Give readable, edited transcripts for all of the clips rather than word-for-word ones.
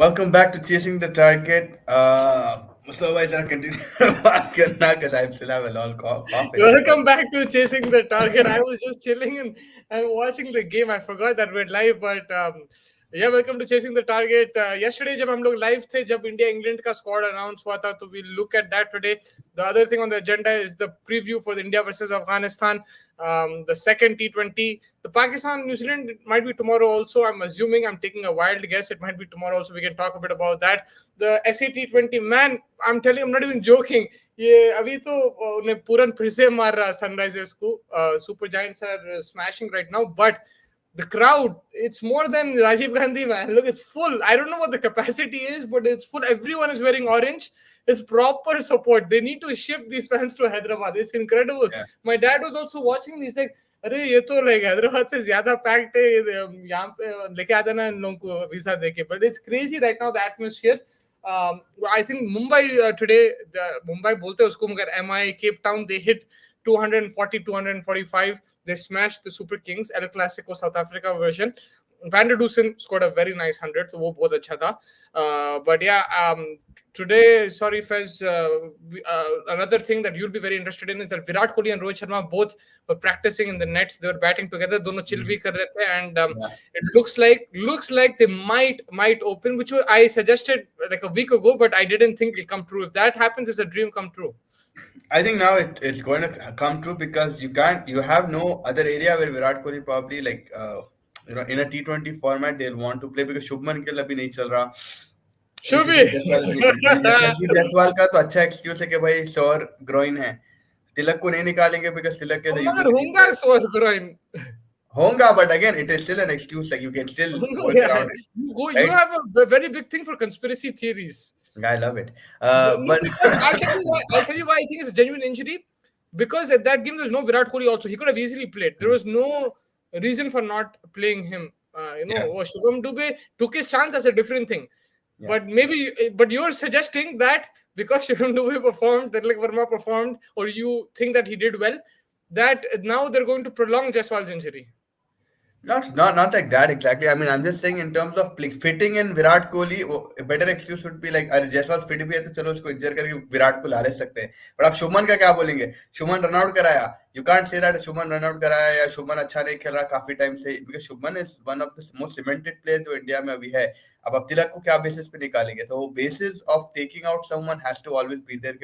Welcome back to Chasing the Target. Mustafa भाई जरा continue बात करना because I still have a long cough in my throat. Welcome back to Chasing the Target. I was just chilling and watching the game. I forgot that we're live, but yeah, welcome to Chasing the Target. Yesterday, जब हम लोग live थे, जब India England का squad announce हुआ था, तो we'll look at that today. The other thing on the agenda is the preview for the India versus Afghanistan, the second T20. The Pakistan New Zealand might be tomorrow also. I'm assuming, I'm taking a wild guess. It might be tomorrow also. We can talk a bit about that. The SA T20, man, I'm telling you, I'm not even joking. ये अभी तो उन्हें पूरन फिर से मार रहा Sunrisers को. Super Giants are smashing right now, but the crowd, it's more than Rajiv Gandhi, man. Look, it's full. I don't know what the capacity is, but it's full. Everyone is wearing orange. It's proper support. They need to shift these fans to Hyderabad. It's incredible. Yeah. My dad was also watching. He's like, अरे ये तो like Hyderabad से ज्यादा packed है, यहाँ पे लेके आ जाना इन लोगों को वीजा देके. But it's crazy right now the atmosphere. I think Mumbai today, Mumbai बोलते हैं उसको, मगर MI Cape Town, they hit 240, 245. They smashed the Super Kings, El Clasico South Africa version. Van der Dusen scored a very nice 100, तो वो बहुत अच्छा था. But yeah, today, sorry Fez, another thing that you'll be very interested in is that Virat Kohli and Rohit Sharma both were practicing in the nets. They were batting together, दोनों chill भी कर रहे थे, and it looks like they might open, which I suggested like a week ago, but I didn't think it'll come true. If that happens, it's a dream come true. I think now it's going to come true because you have no other area where Virat Kohli probably in a T20 format they'll want to play because Shubman Gill अभी नहीं चल रहा. यशस्वी जायसवाल का तो अच्छा excuse है कि भाई शोर ग्रोइन है. तिलक को नहीं निकालेंगे बिकॉज तिलक के होगा शोर ग्रोइन होगा, but again it is still an excuse, like you can still work around it. You have a very big thing for conspiracy theories. I love it. But I'll tell you why I think it's a genuine injury. Because at that game, there's no Virat Kohli also. He could have easily played. There was no reason for not playing him. Shubham Dubey took his chance. That's a different thing. Yeah. But you're suggesting that because Shubham Dubey performed, Tilak Verma performed, or you think that he did well, that now they're going to prolong Jaiswal's injury. Not like that exactly. I mean, I'm just saying in terms of fitting in Virat Kohli, a better excuse would be like, अरे Jaiswal fit भी है तो चलो उसको इंजर करके विराट को ला ले सकते हैं. But आप शुभमन का क्या बोलेंगे? शुभमन रन आउट कराया. You can't say that Shubman run out कराया या शुभमन अच्छा नहीं खेल रहा काफी टाइम से, because Shubman is one of the most cemented players जो इंडिया में अभी है. अब आप तिलक को क्या बेसिस पे निकालेंगे? तो वो basis of taking out someone has to always be there.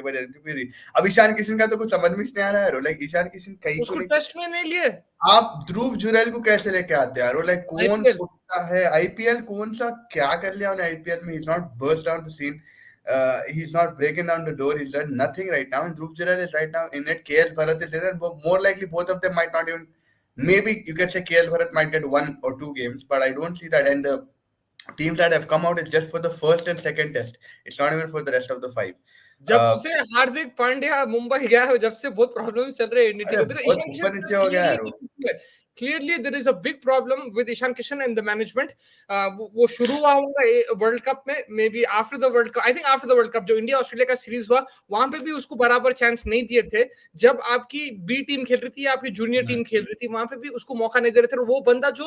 अब ईशान किशन का तो कुछ समझ में नहीं आ रहा है. लाइक ईशान किशन कहीं को टेस्ट में नहीं लिए. आप ध्रुव जुरैल को कैसे लेके आते हैं? लाइक कौन पूछता है आईपीएल कौन सा क्या कर लिया उन्हें आईपीएल में? He is not burst down the scene. He is not breaking down the door. He's done nothing right now. And Dhruv Jural is right now in it. KL Bharat is there. And more likely, both of them might not even. Maybe you could say KL Bharat might get 1 or 2 games, but I don't see that. And the teams that have come out is just for the first and second test. It's not even for the rest of the 5. जब से हार्दिक पांड्या मुंबई गया है, जब से बहुत problem चल रहे हैं इंडिया में. Clearly, there is a big problem with Ishan Kishan and the management. वो शुरू हुआ होगा वर्ल्ड कप में, maybe after the World Cup. I think after the World Cup जो इंडिया ऑस्ट्रेलिया का सीरीज हुआ, वहां पे भी उसको बराबर चांस नहीं दिए थे. जब आपकी बी टीम खेल रही थी, आपकी जूनियर टीम खेल रही थी, वहां पे भी उसको मौका नहीं दे रहे थे. वो बंदा जो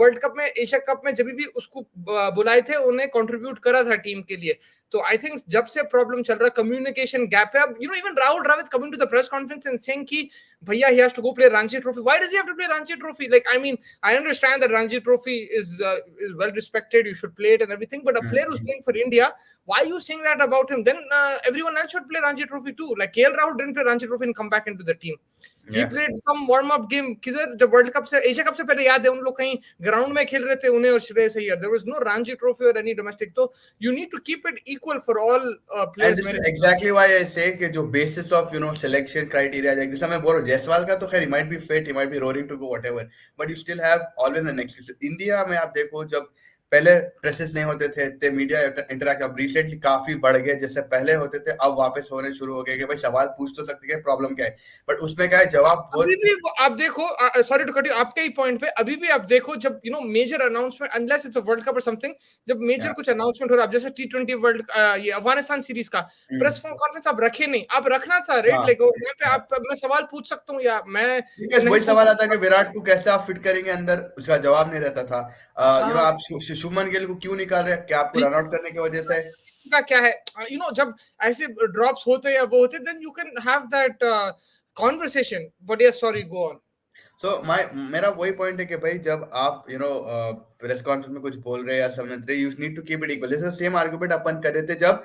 वर्ल्ड कप में, एशिया कप में जब भी उसको बुलाए थे, उन्हें कंट्रीब्यूट करा था टीम के लिए. तो आई थिंक जब से प्रॉब्लम चल रहा है, कम्युनिकेशन गैप है. अब even Rahul Dravid coming to the press conference and saying कि भैया he has to go play Ranji Trophy. Why does he have to play Ranji Trophy? Like, I mean, I understand that Ranji Trophy is well respected. You should play it and everything. But a player who's playing for India, why are you saying that about him? Then everyone else should play Ranji Trophy too. Like KL Rahul didn't play Ranji Trophy and come back into the team. He played some warm-up game. किधर जब world cup से, Asia cup से पहले याद है उन लोग कहीं ग्राउंड में खेल रहे थे, उन्हें और Shreyas Iyer. There was no Ranji Trophy or any domestic. So you need to keep it equal for all players. And this is exactly why I say कि जो basis of selection criteria, like जैसे मैं बोल रहा हूँ जायसवाल का तो खैर he might be fit, he might be roaring to go whatever, but you still have always an excuse. India में आप देखो जब पहले प्रेसेस नहीं होते थे, इतने मीडिया इंटरैक्ट, अब रिसेंटली काफी बढ़ गए. जैसे पहले होते थे अब वापस होने शुरू हो गए कि भाई सवाल पूछ तो सकते हैं प्रॉब्लम क्या है, बट उसमें क्या है जवाब अभी भी आप देखो, सॉरी टू कट यू, आपके ही पॉइंट पे अभी भी आप देखो जब major announcement, unless it's a world cup और समथिंग, जब मेजर कुछ अनाउंसमेंट हो रहा है, जैसे T20 वर्ल्ड ये अफगानिस्तान सीरीज का प्रेस कॉन्फ्रेंस आप रखे नहीं, आप रखना था रेट. लाइक यहाँ पे आप मैं सवाल पूछ सकता हूँ या मैं वही सवाल आता है कि विराट को कैसे आप फिट करेंगे अंदर, उसका जवाब नहीं रहता था. आप शुभमन गिल को क्यों निकाल रहे हैं? क्या आपको रन आउट करने की वजह से? का क्या है, जब ऐसे ड्रॉप्स होते या वो होते, then you can have that conversation, but yes, sorry, go on. मेरा वही पॉइंट है कि भाई जब आप प्रेस कॉन्फ्रेंस में कुछ बोल रहे हैं या समझ रहे, you need to keep it equal. जैसे सेम आर्गुमेंट अपन कर रहे थे जब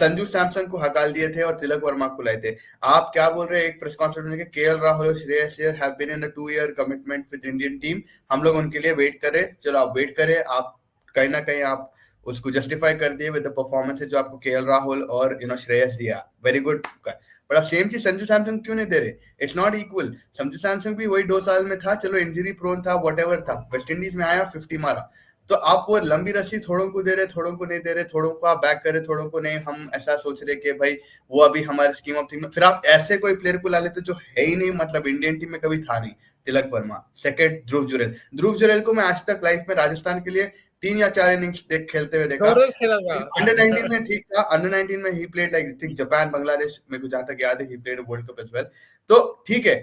संजू सैमसन को हकाल दिए थे और तिलक वर्मा को लाए थे। आप क्या बोल रहे हैं एक प्रेस कॉन्फ्रेंस में कि केएल राहुल और Shreyas Iyer have been in a 2 year commitment with Indian team, हम लोग उनके लिए वेट करें। चलो आप वेट करें, आप कहीं ना कहीं आप उसको जस्टिफाई कर दिए विद द परफॉर्मेंस जो आपको केएल राहुल और श्रेयस दिया, वेरी गुड। बट आप सेम चीज संजू सैमसन क्यों नहीं दे रहे? It's not equal. Sanju Samson भी वही 2 साल में था, चलो इंजरी प्रोन था, व्हाटएवर था, वेस्ट इंडीज में आया 50 मारा। तो आप वो लंबी रस्सी थोड़ों को दे रहे, थोड़ों को नहीं दे रहे, थोड़ों को आप बैक करे, थोड़ों को नहीं। हम ऐसा सोच रहे कि भाई वो अभी हमारे स्कीम ऑफ थिंग में, फिर आप ऐसे कोई प्लेयर को ला लेते जो है ही नहीं, मतलब इंडियन टीम में कभी था नहीं। तिलक वर्मा, सेकंड ध्रुव जुरेल को मैं आज तक लाइफ में राजस्थान के लिए 3 या 4 इनिंग्स खेलते हुए देखा। अंडर 19 में ठीक था, अंडर 19 में ही played like think Japan Bangladesh, मेरे को जहां तक याद है he played world cup as well, तो ठीक है।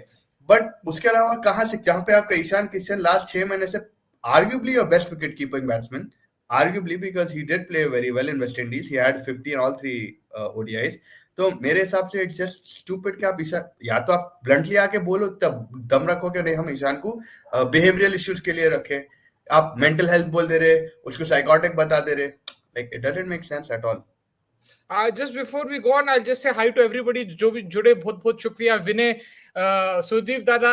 बट उसके अलावा कहां से, जहां पे आपका ईशान किशन लास्ट 6 महीने से arguably your best wicket keeping batsman, arguably, because he did play very well in West Indies, he had 50 in all 3 ODIs। तो मेरे हिसाब से इट्स जस्ट स्टूपिड कि आप ईशान, या तो आप ब्लंटली आके बोलो, तब दम रखो कि नहीं हम ईशान को बिहेवियरल इश्यूज के लिए रखे। आप मेंटल हेल्थ बोल दे रहे, उसको साइकोटिक बता दे रहे, like it doesn't make sense at all. Just before we go on, I'll just say hi to everybody जो भी जुड़े, बहुत बहुत शुक्रिया। विनय, सुदीप दादा,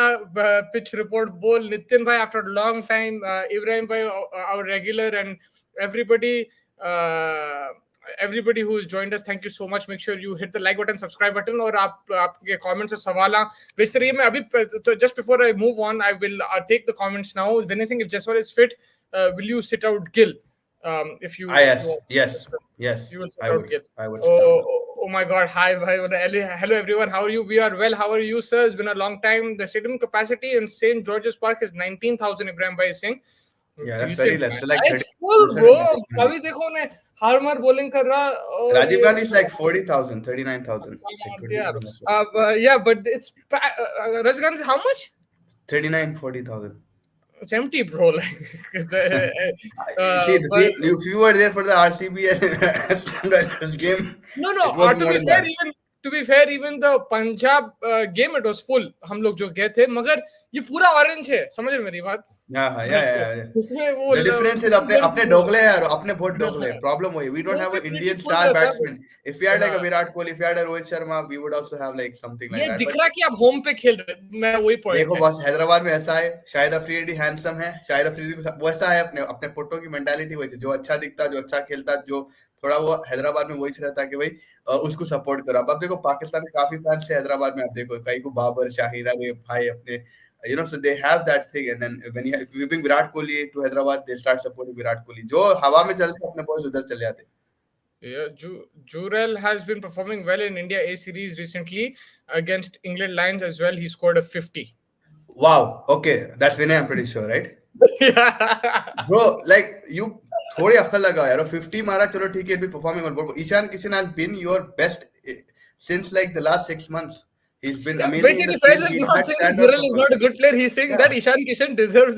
पिच रिपोर्ट बोल, नितिन भाई आफ्टर लॉन्ग टाइम, इब्राहिम भाई, our regular, and everybody, everybody who has joined us, thank you so much. Make sure you hit the like button, subscribe button, और आपके comments और सवाल भेजते रहिए। मैं अभी तो just before I move on, I will take the comments now. Vinay Singh, if Jaiswal is fit, will you sit out Gill? If you yes, you will sit I out would. Gill. I would sit out Gill. Oh my God! Hi, hello everyone. How are you? We are well. How are you, sir? It's been a long time. The stadium capacity in St. George's Park is 19,000. Ibrahim Bhai is saying. Yeah, that's very less. So like it's full, bro. अभी देखो ने Harmer bowling कर रहा, Rajiv Gandhi is like 40,000, 39,000. Yeah, but it's Rajiv Gandhi how much? 39, 40,000. It's empty, bro. Like, see, if you were there for the RCB and Sunrisers game, no. To be fair, even the Punjab game, it was full. हम लोग जो गए थे, मगर ये पूरा orange है, समझ रहे मेरी बात? Yeah. इसमें वो the difference is अपने डोगले यार, अपने बहुत डोगले। Problem वही, we don't have an Indian star batsman. If we had like a Virat Kohli, if we had a Rohit Sharma, we would also have like something like ये that. दिख रहा कि आप होम पे खेल रहे, मैं वही पॉइंट देखो बॉस, हैदराबाद में ऐसा है, शाहिद अफरीदी हैंडसम है, शाहिद अफरीदी वो ऐसा है, अपने अपने पुट्टो की मेंटालिटी वही, जो अच्छा दिखता, जो अच्छा खेलता, जो थोड़ा वो हैदराबाद में वही रहता है कि भाई उसको सपोर्ट करो। अब देखो पाकिस्तान में काफी फैंस थे हैदराबाद में, आप देखो कई को बाबर, शाहीन, अरे भाई अपने, so they have that thing, and then when you bring Virat Kohli to Hyderabad, they start supporting Virat Kohli. जो हवा में चलते अपने बॉयज उधर चले जाते। Yeah, Jurel has been performing well in India A series recently against England Lions as well. He scored a 50. Wow. Okay, that's Vinay, I'm pretty sure, right? Yeah. Bro, like you थोड़ी अक्ल लगा यार, 50 मारा, चलो ठीक है, been performing well. Ishan Kishan has been your best since like the last 6 months. He's been amazing. Basically, Faiz is not saying that Jurel is not a good player. He's saying that Ishan Kishan deserves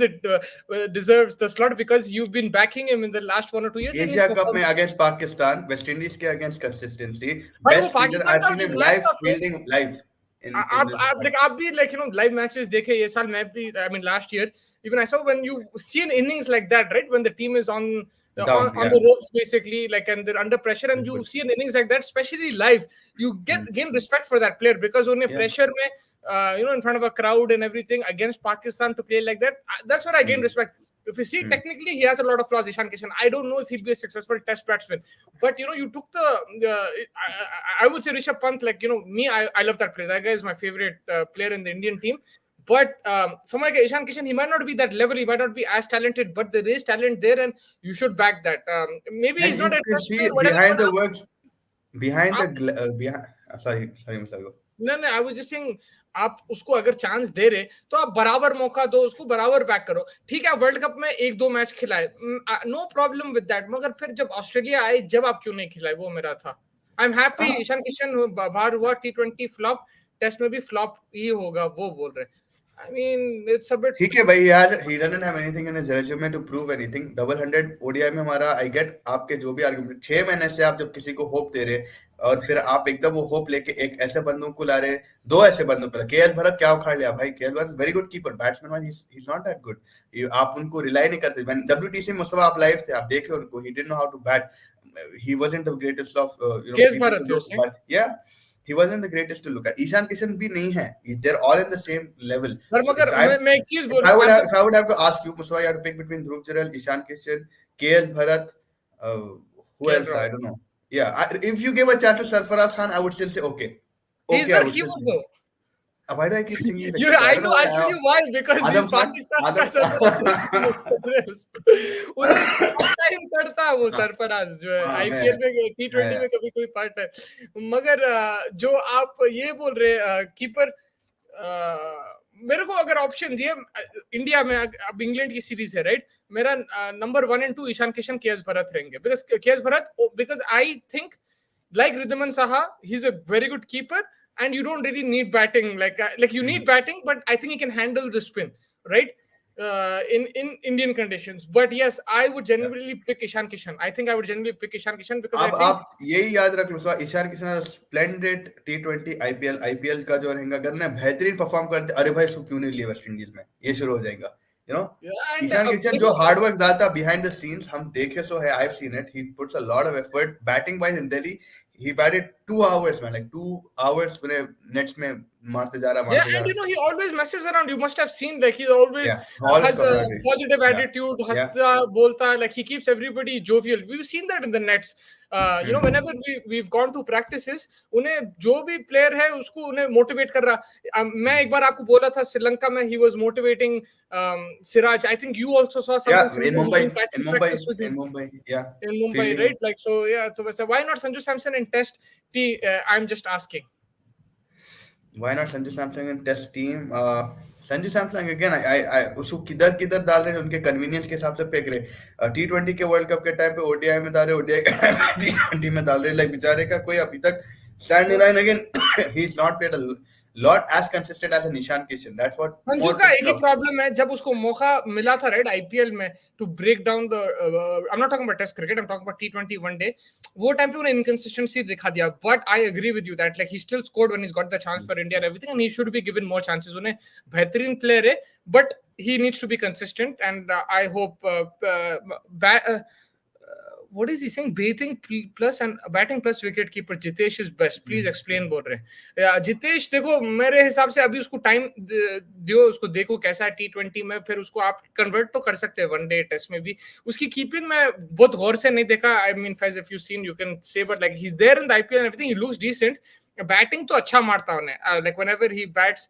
the slot because you've been backing him in the last 1 or 2 years. Asia Cup में against Pakistan, West Indies के against consistency, best fielder I've seen him live fielding live. आप भी like live matches देखे ये साल, मैं भी, I mean last year even I saw, when you see an innings like that, right, when the team is on the ropes basically, like, and they're under pressure, and you see an innings like that, especially live, you gain respect for that player because उन्हें pressure में in front of a crowd and everything against Pakistan to play like that, that's what I gain respect. If you see technically he has a lot of flaws, Ishan Kishan. I don't know if he'll be a successful test batsman, but you took I would say Rishabh Pant, like me, I love that player. That guy is my favorite player in the Indian team. But someone like Ishan Kishan, he might not be that level, he might not be as talented, but there is talent there, and you should back that. Maybe he's not a test player, behind the works, behind the sorry, no, I was just saying, आप उसको अगर chance दे रहे तो आप बराबर मौका दो उसको, बराबर बैक करो। ठीक है, वर्ल्ड कप में 1-2 मैच खिलाए, नो प्रॉब्लम विद दैट, मगर फिर जब ऑस्ट्रेलिया आए, जब आप क्यों नहीं खिलाए, वो मेरा था। I am happy Ishan Kishan बाहर हुआ, T20 फ्लॉप, टेस्ट में भी फ्लॉप ही होगा, वो बोल रहे। I mean, it's a bit. ठीक है भाई, he doesn't have anything in his resume to prove anything. Double 100 ODI में हमारा, आई गेट आपके जो भी आर्गुमेंट, 6 महीने से आप जब किसी को होप दे रहे और फिर आप एकदम वो होप लेके एक ऐसे बंदों को ला रहे, दो ऐसे बंदों को ला, केएल भरत क्या उखाड़ लिया भाई, KL Bharat very good keeper, batsman wise he is not that good, आप उनको रिलाई नहीं करते। डब्ल्यूटीसी मुस्तफा आप लाइव थे, आप देखे उनको, he didn't know how to bat, he wasn't the greatest of Case people Bharat, to you're look, saying? but yeah, he wasn't the greatest to look at. Ishan Kishan भी नहीं है, they're all in the same level. पर So मगर मैं एक चीज बोल if I रहा would हूँ, have, if I would have to ask you, Mustafa, you have to pick between Dhruv Churel, Ishan Kishan, KS Bharat, who KL else? I Rahul. don't know. Yeah, if you give a chance to Sarfaraz Khan, I would still say okay. He's Okay, I not would still keeper say. though. Why do I keep thinking he's a You, keeper? I I don't know know, why. I'll tell you why, because he's Adam Khan, Pakistan का Adam. Sarfaraz. उन्हें part time करता है वो हाँ, सरफराज जो है, हाँ, IPL में T20 है। में कभी कोई पार्ट है। मगर जो आप ये बोल रहे कीपर, मेरे को अगर ऑप्शन दिए इंडिया में, अब इंग्लैंड की सीरीज है राइट, मेरा number 1 and 2 Ishan Kishan, KS Bharat रहेंगे, because KS Bharat, because I think like Ridhaman Saha, he's a very good keeper, and you don't really need batting. Like you need batting, but I think he can handle the spin, right? In Indian conditions. But yes, I would genuinely pick Ishan Kishan. I think I would genuinely pick Ishan Kishan because I think आप यही याद रख लो, Ishan Kishan splendid T20 IPL का जो रहेगा, अगर ना बेहतरीन परफॉर्म करते, अरे भाई इसको क्यों नहीं लिया वेस्ट इंडीज में, ये शुरू हो जाएगा, you know. and Ishan Kishan जो हार्ड वर्क डालता बिहाइंड द सीन्स, हम देखे सो है, I have seen it, he puts a lot of effort batting wise in Delhi, he batted 2 hours man, like 2 hours उन्हें नेट्स में मारते जा रहा yeah, and you know, he always messes around. You must have seen, like, he always all has a camaraderie. positive attitude, hasta bolta, like he keeps everybody jovial. We've seen that in the nets. You know, whenever we've gone to practices, उन्हें जो भी player है उसको उन्हें motivate कर रहा। मैं एक बार आपको बोला था श्रीलंका में he was motivating Siraj. I think you also saw something in similar Mumbai, in practice with him. in Mumbai, yeah, In Mumbai, fielding. right? Like, so yeah, so वैसे why not Sanju Samson in test T? I'm just asking. Why not Sanju Samson in test team? Sanju Samson again, I उसको किधर किधर डाल रहे हैं, उनके convenience के हिसाब से फेंक रहे। T20 के वर्ल्ड कप के टाइम पे ओडीआई में डाल रहे, ओडीआई के टाइम पे T20 में डाल रहे, लाइक बेचारे का कोई अभी तक स्टैंड नहीं रहा है। Again he is not played a lot as consistent as a Nishan Kishan. That's what Sanju more का एक people ही love. प्रॉब्लम है, जब उसको मौका मिला था राइट आईपीएल में to break down the, I am not talking about test cricket, I am talking about T20 one day, वो टाइम पे उन्हें इनकंसिस्टेंसी दिखा दिया। But I agree with you that like he still scored when he got the chance for India and everything, and he should be given more chances. उन्हें बेहतरीन player है, but he needs to be consistent, and I hope what is he saying? Bathing plus and batting plus wicket keeper Jitesh is best. Please explain बोल रहे हैं। जितेश देखो, मेरे हिसाब से अभी उसको टाइम दियो, उसको देखो कैसा है T20 में, फिर उसको आप कन्वर्ट तो कर सकते हैं वनडे टेस्ट में भी। उसकी कीपिंग में बहुत गौर से नहीं देखा। I mean, Faiz, if you've seen, you can say, but like he's there in the IPL and everything, he looks decent. Batting तो अच्छा मारता उन्हें, like whenever he bats,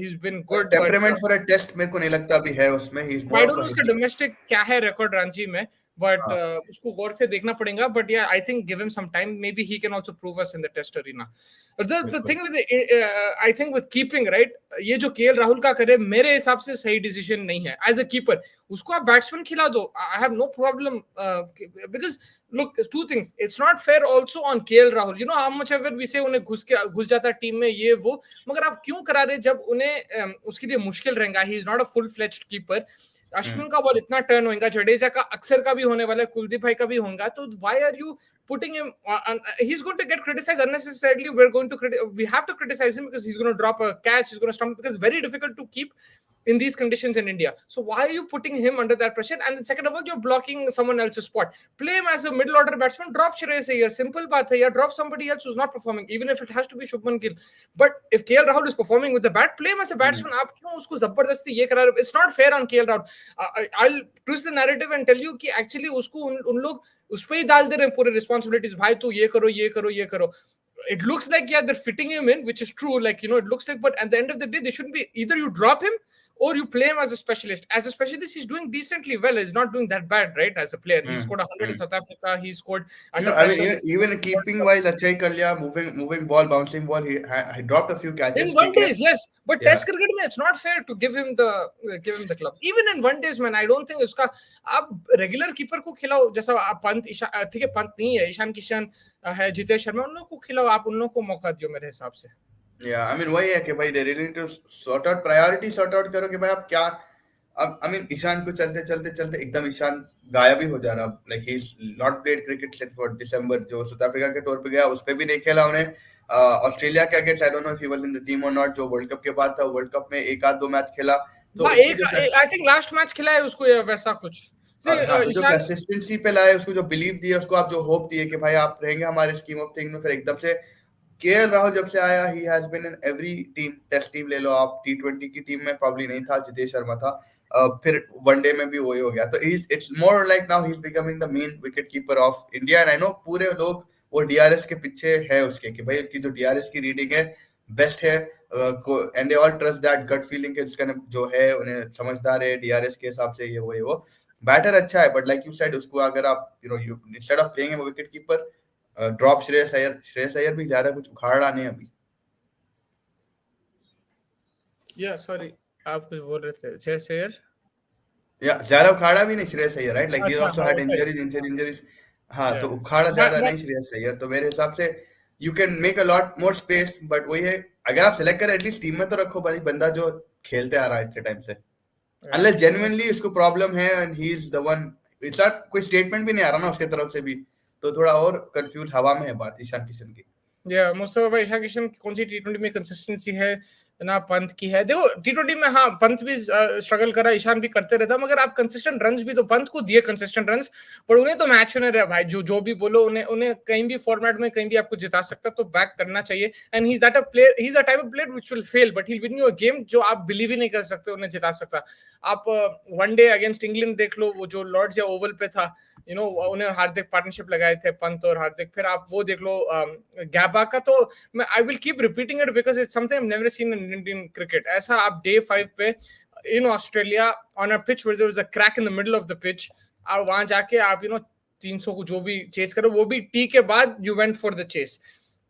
he's been good. Temperament for a test मेरे को नहीं लगता अभी है उसमें। He's more I of don't know a उसका डोमेस्टिक क्या है रिकॉर्ड रणजी में, but उसको गौर से देखना पड़ेगा। But yeah, I think give him some time. Maybe he can also prove us in the test arena. But the thing with I think with keeping, right, ये जो KL राहुल का करे, मेरे हिसाब से सही डिसीजन नहीं है एज अ कीपर। उसको आप बैट्समैन खिला दो, I have no problem, because look, two things. It's not fair also on KL Rahul. You know how much ever we say उन्हें घुस जाता है टीम में ये वो, मगर आप क्यों करा रहे जब उन्हें उसके लिए मुश्किल रहेगा। ही is not a full fledged keeper. Ashwin का बॉल इतना टर्न होगा, जडेजा का अक्सर का भी होने वाला है, कुलदीप भाई का भी होगा, तो why are you putting him he's going to get criticized unnecessarily. We have to criticize him because he's going to drop a catch, he's going to stumble, because it's very difficult to keep in these conditions in India. So why are you putting him under that pressure? And then second of all, you're blocking someone else's spot. Play him as a middle order batsman, drop Shreyas Iyer, simple baat hai, drop somebody else who's not performing, even if it has to be Shubman Gill. But if KL Rahul is performing with the bat, play him as a batsman. Aap kyun usko zabardasti ye kara rahe? It's not fair on KL Rahul. I'll twist the narrative and tell you कि actually उसको उन लोग उस पे ही डाल दे रहे हैं पूरे रिस्पांसिबिलिटीज, भाई तू ये करो ये करो ये करो। It looks like, yeah, they're fitting him in, which is true, like, you know, it looks like, but at the end of the day, they shouldn't be, either you drop him or you play him as a specialist. As a specialist, he's doing decently well. He's not doing that bad, right? As a player, he scored 100 in South Africa. He scored under pressure. I mean, even keeping wise, अच्छा ही कर लिया, moving ball, bouncing ball. He dropped a few catches. In one days, yes, but Test cricket में it's not fair to give him the clubs. Even in one days, man, I don't think उसका आप regular keeper को खिलाओ, जैसा आप पंत, ठीक है पंत नहीं है, ईशान किशन है, जितेश शर्मा, उन लोगों को खिलाओ, आप उन लोगों को मौका दियो मेरे हिसाब से। या आई मीन वही है कि भाई they really need to sort out priority, sort out करो कि भाई आप क्या। अब आई मीन ईशान को चलते चलते चलते एकदम ईशान गायब ही हो जा रहा, like he is not played cricket since for December, जो साउथ अफ्रीका के टूर पे गया उस पे भी नहीं खेला उन्हें। ऑस्ट्रेलिया के against I don't know if he was in the team और नॉट, जो वर्ल्ड कप के बाद था, वर्ल्ड कप में एक आध दो मैच खेला। तो हाँ, उसकी एक जो आई थिंक लास्ट मैच खेला है उसको वैसा कुछ। हाँ, तो जो ईशान कंसिस्टेंसी पे लाए, उसको जो बिलीव दिए, उसको आप जो होप दिए कि भाई आप रहेंगे हमारे स्कीम ऑफ थिंग में, फिर एकदम से केएल राहुल जब से आया, he has been in every team. Test team ले लो आप, टी20 की टीम में प्रॉब्ली नहीं था, जितेश शर्मा था। फिर वनडे में भी वही हो गया, तो it's more like now he is becoming the main wicket keeper of India. And I know पूरे लोग वो डीआरएस के पीछे है उसके, कि भाई उसकी जो डीआरएस की रीडिंग है बेस्ट है, and they all trust that gut feeling, उसका जो है उन्हें समझदार है डीआरएस के हिसाब से, ये वो बैटर अच्छा है, बट लाइक यू सेड उसको अगर आप you instead of playing wicket keeper, drop Shreyas Iyer भी ज्यादा कुछ उखाड़ रहा नहीं अभी। या सॉरी, आप कुछ बोल रहे थे श्रेयस अय्यर? या ज्यादा उखाड़ा भी नहीं Shreyas Iyer, right, like he अच्छा, आल्सो हाँ, हैड ओके। इंजरीज। हाँ, या तो उखाड़ा ज्यादा बट नहीं श्रेयस अय्यर, तो मेरे हिसाब से you can make a lot more space, but वही है, अगर आप सेलेक्ट करें एटलीस्ट टीम में तो रखो भाई बंदा जो खेलते आ रहा है इतने टाइम से, अनलेस जेन्युइनली उसको प्रॉब्लम है and he is the one. It's not, कोई स्टेटमेंट भी नहीं आ रहा ना उसके तरफ से भी, तो थोड़ा और कंफ्यूज हवा में है बात ईशान किशन की। या मुस्तफा भाई, ईशा किशन की कौन सी टी20 में कंसिस्टेंसी है ना पंत की है? देखो टी20 में हाँ पंत भी स्ट्रगल करा, ईशान भी करते रहता, मगर आप कंसिस्टेंट रन्स भी तो पंत को दिए, कंसिस्टेंट रन्स। पर उन्हें तो मैच विनर है भाई, जो जो भी बोलो, उन्हें उन्हें कहीं भी फॉर्मेट में कहीं भी आपको जिता सकता, तो बैक करना चाहिए। And he is that a player, he is a type of player which will fail but he will win you a game, जो आप बिलीव ही नहीं कर सकते उन्हें जिता सकता। आप वनडे अगेंस्ट इंग्लैंड देख लो, वो जो लॉर्ड्स या ओवल पे था, उन्हें हार्दिक पार्टनरशिप लगाए थे पंत और हार्दिक। फिर आप वो देख लो गैबा का, तो I will keep repeating it because it's something I've never seen in Indian cricket. ऐसा आप डे 5 पे in Australia on a pitch where there was a crack in the middle of the pitch, और वहां जाके आप 300 को जो भी चेस करो, वो भी टी के बाद you went for the chase.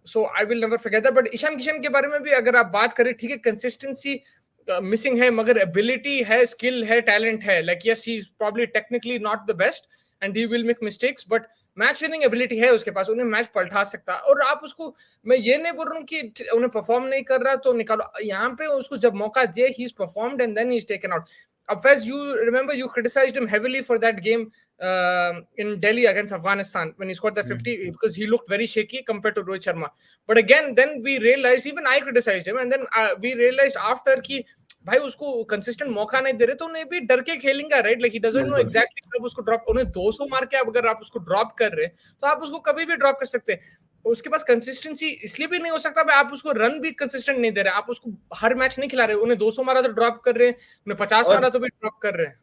So I will never forget that. But Ishan Kishan के बारे में भी अगर आप बात करें, ठीक है, कंसिस्टेंसी मिसिंग है, मगर एबिलिटी है, स्किल है, टैलेंट है। Like yes, he is probably technically not the best and he will make mistakes, but match winning ability है उसके पास, उन्हें मैच पलटा सकता। और आप उसको, मैं ये नहीं बोल रहा हूँ कि उन्हें परफॉर्म नहीं कर रहा तो निकालो, यहाँ पे उसको जब मौका दिए, he is performed and then he is taken out. अब Faiz, you remember you criticized him heavily for that game in Delhi against Afghanistan when he scored that 50, because he looked very shaky compared to Rohit Sharma. But again, then we realized, even I criticized him, and then we realized after कि भाई उसको consistent मौका नहीं दे रहे, तो उन्हें भी डर के खेलेंगे, right? Like he doesn't know बिल्कुल। एग्जैक्टली कब उसको ड्रॉप, उन्हें 200 मार के अगर आप उसको ड्रॉप कर रहे हैं, तो आप उसको कभी भी ड्रॉप कर सकते हैं। उसके पास कंसिस्टेंसी इसलिए भी नहीं हो सकता भाई, आप उसको रन भी कंसिस्टेंट नहीं दे रहे, आप उसको हर मैच नहीं खिला रहे। उन्हें 200 मारा तो ड्रॉप कर रहे हैं, उन्हें 50 और मारा तो भी ड्रॉप कर रहे हैं।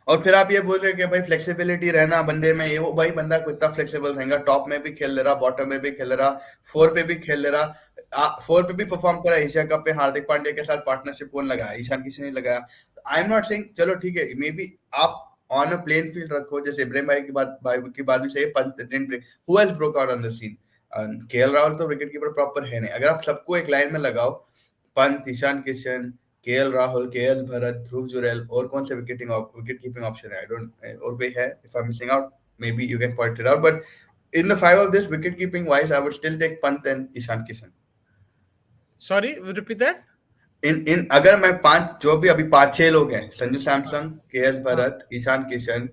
और फिर आप ये बोल रहे हो कि भाई फ्लेक्सिबिलिटी रहना बंदे में, ये वो भाई बंदा कितना फ्लेक्सिबल रहेगा, टॉप में भी खेल ले रहा, बॉटम में भी खेल ले रहा, फोर पे भी खेल ले रहा, फोर पे भी परफॉर्म करा। एशिया कप पे हार्दिक पांड्या के साथ पार्टनरशिप कौन लगाया? ईशान किसी ने लगाया। आई एम नॉट सेइंग, चलो ठीक है, मे बी आप ऑन अ प्लेन फील्ड रखो, जैसे इब्राहिम भाई की बात भी सही है, Pant didn't break, who else broke out on the scene? KL Rahul तो विकेट कीपर प्रॉपर है नहीं। अगर आप सबको एक लाइन में लगाओ, पंत, ईशान किशन, केएल राहुल, केएल भरत, ध्रुव जुरैल, और कौन से विकेट कीपिंग ऑप्शन है? आई डोंट, और कोई है? If I am missing out, maybe you can point it out, but in the five of this wicket keeping wise I would still take Pant and Ishan Kishan. Sorry, repeat that. In in अगर मैं पांच, जो भी अभी पांच छह लोग हैं, संजू हाँ, सैमसन, केएस हाँ, भरत, ईशान किशन,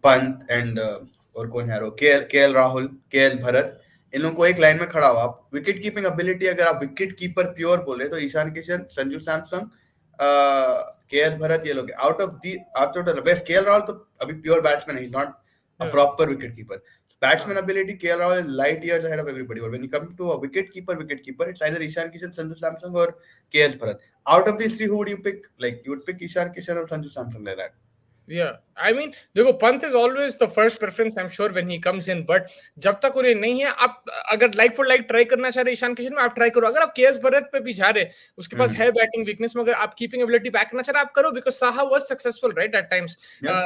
पंत एंड और कौन है, केएल राहुल, केएस भरत, इन लोगों को एक लाइन में खड़ा हो आप। विकेट कीपिंग एबिलिटी अगर आप विकेट कीपर प्योर बोले तो ईशान किशन, संजू सैमसन, केएस भरत, ये लोग out of the best. KL Rahul तो अभी प्योर बैट्समैन है, not a yeah, proper wicket keeper. Batsman हाँ। ability, KL Rahul is light years ahead of everybody. But when you come to a wicket keeper, it's either Ishan Kishan, Sanju Samson, or KS Bharat. Out of these three, who would you pick? Like, you would pick Ishan Kishan or Sanju Samson, like that. या I mean देखो, Pant is always the first preference, I am sure, when he comes in. But जब तक उन्हें नहीं है, आप अगर like for like try करना चाह रहे ईशान किशन में, आप ट्राई करो। अगर आप केएस भरत पे भी जा रहे, उसके पास है बैटिंग वीकनेस, मगर आप कीपिंग एबिलिटी बैक करना चाह रहे, आप करो, because Saha was successful right at times Yeah.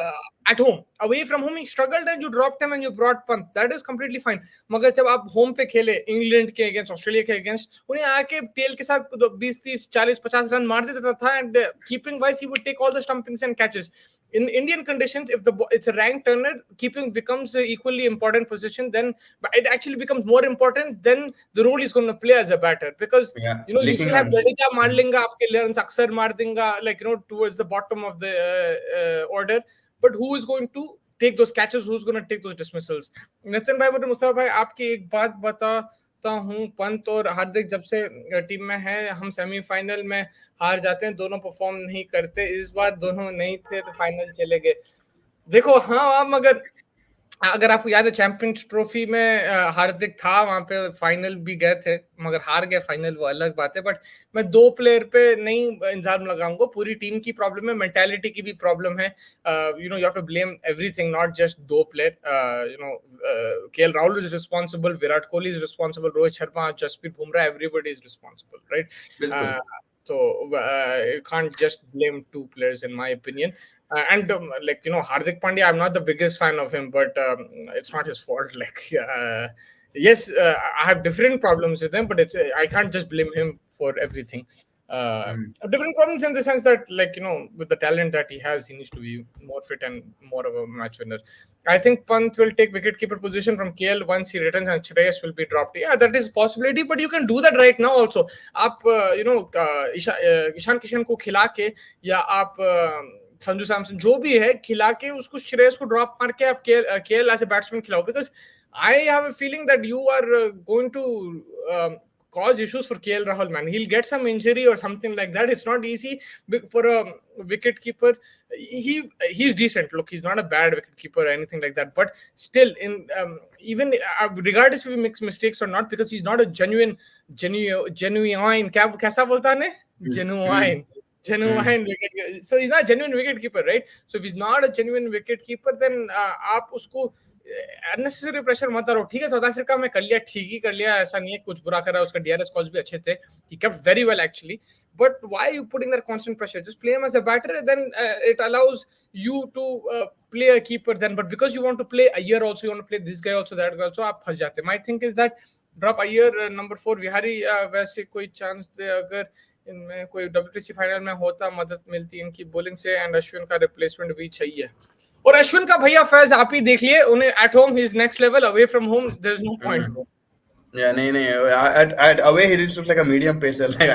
At home. Away from home he struggled and you dropped him and you brought Pant, that is completely fine. मगर जब आप होम पे खेले, इंग्लैंड के अगेंस्ट, ऑस्ट्रेलिया के अगेंस्ट, उन्हें आके टेल के साथ 20 30 40 50 रन मार देता था, and keeping wise he would take all the stumpings and catches. in Indian conditions, if it's a rank turner, keeping becomes an equally important position. Then, but it actually becomes more important than the role he's going to play as a batter, because Yeah, you licking still have runs. Jadeja maar lenga, aapke runs aksar maar denga, like towards the bottom of the order. But who is going to take those catches? Who's going to take those dismissals? Nitin भाई, बोले मुस्तफा भाई, आपकी एक बात बताता हूँ, पंत और हार्दिक जब से टीम में है, हम सेमीफाइनल में हार जाते हैं, दोनों परफॉर्म नहीं करते, इस बार दोनों नहीं थे तो फाइनल चले गए। देखो, हाँ, मगर अगर आपको याद है चैंपियंस ट्रॉफी में हार्दिक था वहां पे, फाइनल भी गए थे मगर हार गए फाइनल, वो अलग बात है। बट मैं दो प्लेयर पे नहीं इल्जाम लगाऊंगा, पूरी टीम की प्रॉब्लम है, मेंटालिटी की भी प्रॉब्लम है। You have to blame everything, not just दो player. KL Rahul is responsible, Virat Kohli is responsible, Rohit Sharma, Jasprit Bumrah, everybody is responsible, right? So you can't just blame two players, in my opinion. And Hardik Pandya, I'm not the biggest fan of him, but it's not his fault. Yes, I have different problems with him, but I can't just blame him for everything. Different problems in the sense that, with the talent that he has, he needs to be more fit and more of a match winner. I think Pant will take wicket-keeper position from KL once he returns, and Shreyas will be dropped. Yeah, that is a possibility, but you can do that right now also. आप ईशान किशन को खिला के, या आप संजू सैमसन जो भी है खिला के, उसको श्रेयस को ड्रॉप मार के आप केएल एज ए बैट्समैन खिलाओ, because I have a feeling that you are going to cause issues for KL Rahul, man. He'll get some injury or something like that. It's not easy for a wicket keeper. He's decent. Look, he's not a bad wicket keeper or anything like that. But still, even regardless if he makes mistakes or not, because he's not a genuine. Kaisa bolta ne? Genuine wicket. So he's not a genuine wicket keeper, right? So if he's not a genuine wicket keeper, then आप उसको unnecessary pressure मत डालो। ठीक है, south Africa में कर लिया, ठीक ही कर लिया, ऐसा नहीं है कुछ बुरा करा, उसका डीआरएस कॉल्स भी अच्छे थे, he kept very well actually, but why you putting that constant pressure? Just play him as a batter, then it allows you to play a keeper then, but because you want to play Iyer also, you want to play this guy also, that guy also, आप फंस जाते हैं। My think is that drop Iyer number 4 Vihari, वैसे कोई chance दे, अगर इनमें कोई WTC final में होता, मदद मिलती इनकी बॉलिंग से, एंड अश्विन का रिप्लेसमेंट भी चाहिए। और अश्विन का भैया फैज आप ही देख लिए, उन्हें at home he is next level, away from home there is no point. Yeah, नहीं, at away he just looks like a medium pacer, like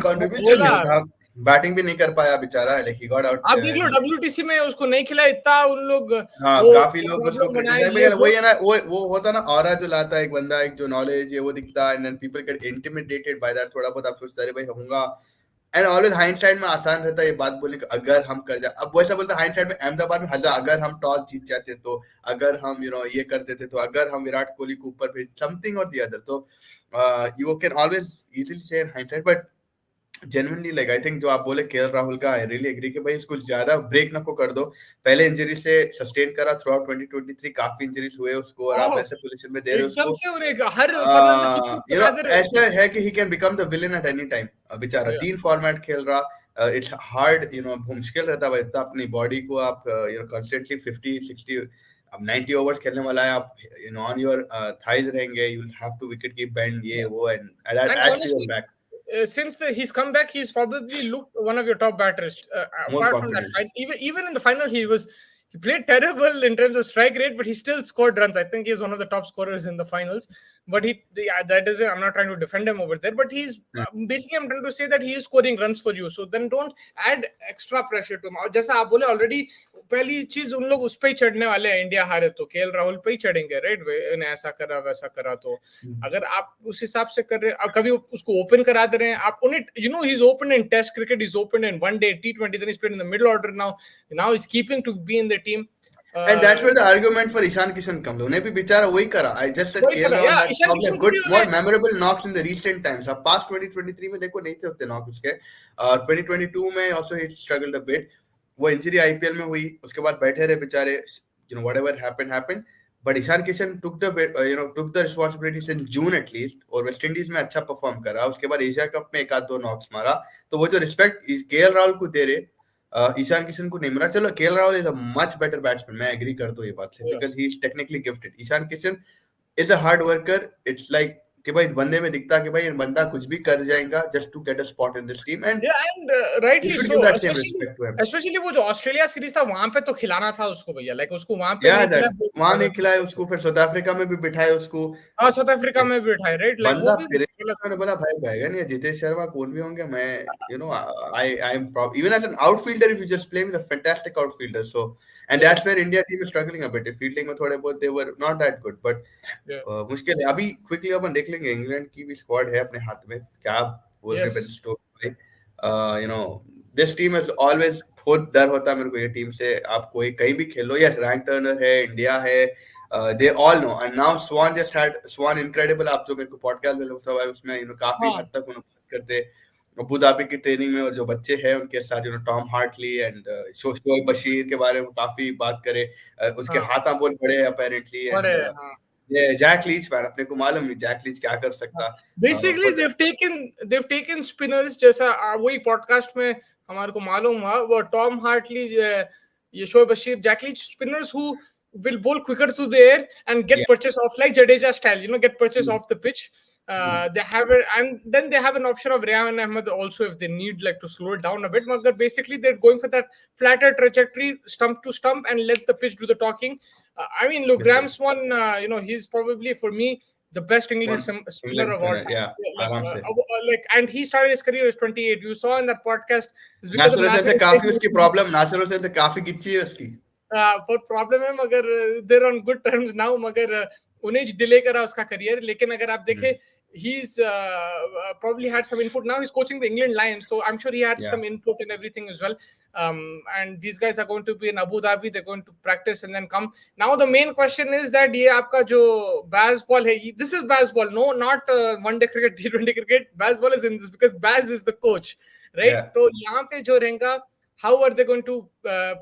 contribution नहीं था, बैटिंग भी नहीं कर पाया बेचारा, like he got out। आप देख लो डब्ल्यूटीसी में उसको नहीं खिला इतना, उन लोग काफी लोग उसको क्रिटिसाइज, वही है ना, वो होता ना ऑरा जो लाता है एक बंदा, एक जो नॉलेज है वो दिखता है, and then people get intimidated by that. थोड़ा बहुत आप सोचते अरे भाई होगा, एंड ऑलवेज हाइंडसाइड में आसान रहता है ये बात बोलने का, अगर हम कर जाए। अब वैसा बोलता है हाइंडसाइड में अहमदाबाद में हजार, अगर हम टॉस जीत जाते तो, अगर हम ये करते थे तो, अगर हम विराट कोहली को ऊपर भेज समथिंग और द अदर, तो you can always easily say in hindsight, but genuinely like I think जो आप बोले केएल राहुल का, आई रियली एग्री कि भाई उसको ज्यादा ब्रेक ना को कर दो। पहले इंजरी से सस्टेन करा थ्रू आउट 2023, काफी इंजरीज हुए उसको, और आप ऐसे पोजीशन में दे रहे हो एकदम उसको, से उन्हें हर ऐसा है कि he can become the villain at any time. बेचारा 3 फॉर्मेट खेल रहा, इट्स हार्ड, मुश्किल रहता है इतना अपनी बॉडी को आप कंस्टेंटली 50-60, अब 90 ओवर्स खेलने वाला है, आप ऑन योर थाइज रहेंगे, you will have to wicket keep bend, ये वो, and that adds to your back. Since he's come back, he's probably looked one of your top batters. Apart from that fight, even in the final, he played terrible in terms of strike rate, but he still scored runs. I think he's one of the top scorers in the finals. But that is, I'm not trying to defend him over there, but he's basically, I'm trying to say that he is scoring runs for you. So then don't add extra pressure to him. जैसा आप बोले already, पहली चीज उन लोग उस पे ही चढ़ने वाले हैं, इंडिया हारे तो केएल राहुल पे ही चढ़ेंगे, राइट? इन्हें ऐसा करा वैसा करा, तो अगर आप उस हिसाब से कर रहे हैं, कभी उसको ओपन करा दे रहे हैं आप उन्हें, he's open in test cricket, he's open in one day T20, then he's played in the middle order now he's keeping to be in the team, and that's where the argument for Ishan Kishan comes. उन्हें भी बेचारा वही करा। I just said KL Rahul had probably good, more memorable knocks in the recent times. अब past 2023 में देखो नहीं थे उतने knocks उसके, 2022 में also he struggled a bit, वो इंजरी आईपीएल में हुई, उसके बाद बैठे रहे बेचारे, whatever happened, but Ishan Kishan took the responsibility since June at least, और वेस्ट इंडीज में अच्छा परफॉर्म करा, उसके बाद एशिया कप में एक आध 2 नॉक्स मारा, तो वो जो रिस्पेक्ट केएल राहुल को दे रहे, ईशान किशन को नहीं मिला। चलो KL Rahul is a much better batsman, मैं एग्री करता हूँ ये बात से, because he is technically gifted. Ishan Kishan is a hard worker, it's like कि भाई बंदे में दिखता कि भाई ये बंदा कुछ भी कर जाएगा just to get a spot in this team, and Yeah, and you rightly should so. give that same Especially, respect to him. especially वो जो ऑस्ट्रेलिया सीरीज था वहां पे तो खिलाना था उसको भैया, लाइक उसको वहां पे Yeah, नहीं that खिलाया वहां नहीं गलत खिलाए था। उसको, फिर साउथ अफ्रीका में भी बिठाए उसको। हाँ, साउथ अफ्रीका में भी बिठाए, राइट, लाइक वो बंदा भी फिर गलत मैंने था। बोला भाई बैगन या जितेश शर्मा कौन भी होंगे, मैं I am even as an outfielder, if you just play with a fantastic outfielder, so and Yeah, that's where India team is struggling a bit, fielding में थोड़े बहुत they were not that good, but yeah, मुश्किल है। अभी quickly अपन देख लेंगे, England की भी स्क्वाड है अपने हाथ में, क्या बोल रहे बेन yes, स्टोक्स भाई, you know this team is always, बहुत डर होता है मेरे को ये टीम से। आप कोई कहीं भी खेलो, यस रैंक टर्नर है, इंडिया है, they all know, and now Swan just had Swan incredible, आप जो मेरे को पॉडकास्ट में लोग सब है उसमें काफी हाँ, हद तक बात करते अबू धाबी की ट्रेनिंग में, और जो बच्चे हैं उनके साथ Tom Hartley and Shoaib Bashir के बारे में काफी बात करे, उसके हाँ, हाथ बहुत बड़े हैं अपेरेंटली, बड़े, एंड हाँ, ये जैक लीच मैन, अपने को मालूम नहीं जैक लीच क्या कर सकता, basically but they've taken spinners, जैसा वही पॉडकास्ट में हमारे को मालूम हुआ, वो टॉम हार्टली, ये Shoaib Bashir, Jack Leach, spinners who will bowl quicker through the air and get yeah. purchase off, like Jadeja style, get purchase off the pitch. They have it, and then they have an option of Ryan Ahmed also if they need like to slow it down a bit. But basically they're going for that flatter trajectory, stump to stump, and let the pitch do the talking. I mean, look, Graham Biल्कुल Swan, he's probably for me the best England one spinner England of all spinner, time. या Yeah, आराम से। like, and he started his career as 28. You saw in that podcast, it's because of Nasir Hussain से Nasir काफी उसकी Al-Khelaifi. Problem, Nasir Hussain से काफी गिच्ची है उसकी। बहुत प्रॉब्लम है, मगर देर ऑन गुड टर्म्स नाउ, मगर उन्हें डिले करा उसका करियर। लेकिन अगर आप देखें, he's probably had some input. Now he's coaching the England Lions, so I'm sure he had या some input in everything as well. And these guys are going to be in Abu Dhabi. They're going to practice and then come. Now the main question is that ये आपका जो Baz ball है, this is Baz ball, no, not one day cricket, T20 cricket. Baz ball is in this because Baz is the coach, right? या तो यहाँ पे जो रहेगा, how are they going to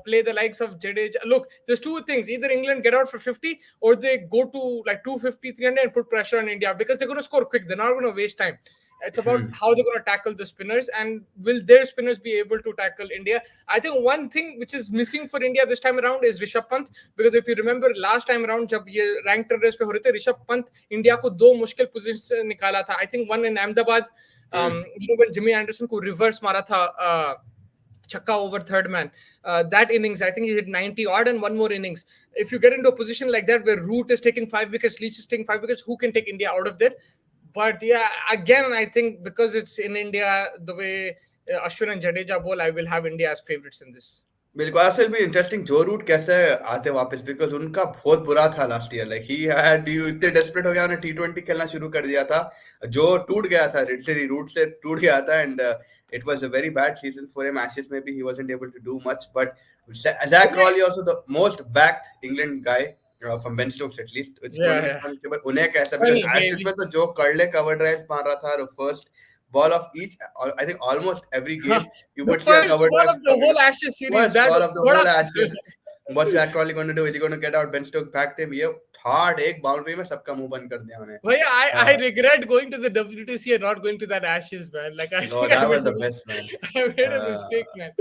play the likes of Jadeja? Look, there's two things: either England get out for 50, or they go to like 250, 300 and put pressure on India, because they're going to score quick. They're not going to waste time. It's about how they're going to tackle the spinners, and will their spinners be able to tackle India? I think one thing which is missing for India this time around is Rishabh Pant, because if you remember last time around जब ये ranked race पे हो रहे थे, Rishabh Pant India को दो मुश्किल positions से निकाला था. I think one in Ahmedabad, when Jimmy Anderson को reverse मारा था, chakka over third man. That innings, I think he hit 90 odd, and one more innings. If you get into a position like that where Root is taking 5 wickets, Leach is taking 5 wickets, who can take India out of there? But yeah, again, I think because it's in India, the way Ashwin and Jadeja bowl, I will have India as favorites in this. बिल्कुल, असल भी interesting जो root कैसे आते वापस, because उनका बहुत बुरा था last year, like he had, इतने डेस्परेट हो गया, उन्हें T20 खेलना शुरू कर दिया था, जो टूट गया था रूट से टूट गया था, and it was a very bad season for him. Ashes maybe he wasn't able to do much, but Zach Crawley also the most backed England guy from Ben Stokes at least. It's going to be fun कि उन्हें कैसा, because Ashes में तो जो कर्ले cover drive मार रहा था, first ball of each, I think almost every game you The would see a first cover ball drive of the whole Ashes series, first that ball of the what whole a Ashes. What's Zach Crawley going to do? Is he going to get out? Ben Stokes backed him. ये hard एक boundary में सबका मुंह बंद कर दिया उन्हें. Well, I regret going to the WTC and not going to that Ashes, man. Like I No, think I that was made the best, man. I made a mistake, man.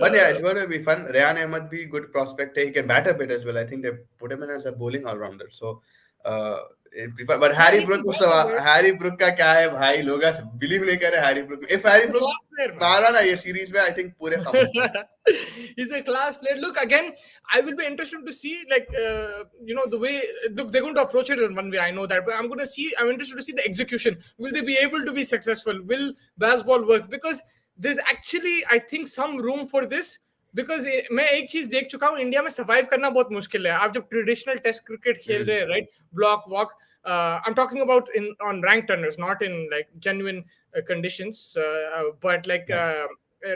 But yeah, it's going to be fun. Ryan Ahmed भी good prospect है. He can bat a bit as well. I think they put him in as a bowling all-rounder. So, but Yeah, Harry he Brook, can bat a bit. Harry Brook का क्या है भाई, लोग believe नहीं कर रहे Harry Brook में. If Harry He's a Brook class player, man. मारा ना ये series में, I think पूरे खामोश. He's a class player. Look, again, I will be interested to see, like, the way, look, they're going to approach it in one way. I know that, but I'm interested to see the execution. Will they be able to be successful? Will baseball work? Because there's actually, I think, some room for this. Because मैं एक चीज देख चुका हूँ, India में survive करना बहुत मुश्किल है। आप जब ट्रेडिशनल टेस्ट क्रिकेट खेल रहे हैं, right, block walk, I am talking about in on rank Turners, not in like genuine conditions, but like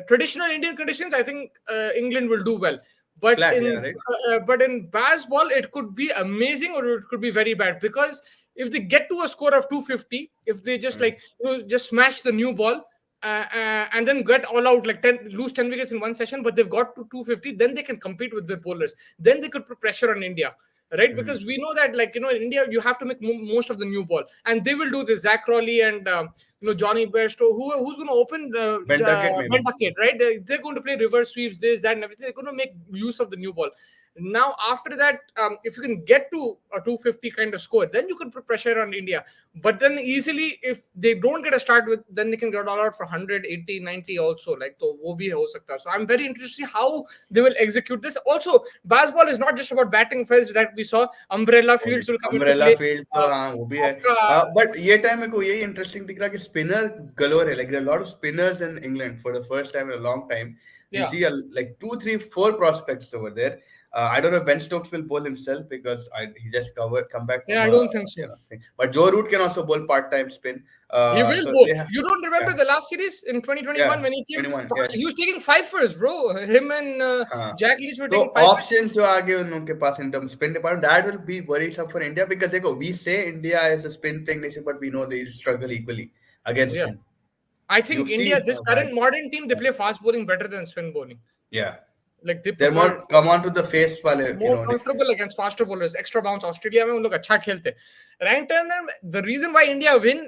traditional Indian conditions, I think England will do well. But Flat, in yeah, right? but in baseball, it could be amazing or it could be very bad, because if they get to a score of 250, if they just like just smash the new ball, and then get all out, like lose 10 wickets in one session, but they've got to 250, then they can compete with their bowlers. Then they could put pressure on India, right? Because we know that, like, in India, you have to make most of the new ball, and they will do this. Zach Crawley and Johnny Bairstow, who's going to open Ben Duckett, maybe. Ben Duckett, right? They're going to play reverse sweeps, this, that, and everything. They're going to make use of the new ball. Now, after that, if you can get to a 250 kind of score, then you could put pressure on India. But then easily, if they don't get a start with, then they can get all out for 180, 90 also. Like, to wo bhi ho sakta. So I'm very interested to see how they will execute this. Also, baseball is not just about batting first that we saw. Umbrella fields will come into umbrella play. Field तो हाँ वो भी है आपका but ये time मेरे को यही इंटरेस्टिंग दिख रहा है कि स्पिनर गलोर है like lot off spinners in England for the first time in a long time you yeah. see like 2 3 4 prospects over there. I don't know if Ben Stokes will bowl himself because he just come back Yeah, from I a don't think so. thing. But Joe Root can also bowl part-time spin. He will So bowl. they have, You don't remember yeah, the last series in 2021 yeah, when he came? 21, yes. He was taking five first, bro. Him and हाँ. Jack Leach were तो taking five first. Options जो आगे उनके पास in terms spin department that will be worrisome for India because देखो we say India is a spin playing nation but we know they struggle equally against Yeah. Spin I you think see India, this current that modern team, they play fast bowling better than spin bowling. या Like they they're more prefer come on to the face वाले more comfortable against faster bowlers. Extra bounce. Australia में उन लोग अच्छा खेलते. Rank turner, the reason why India win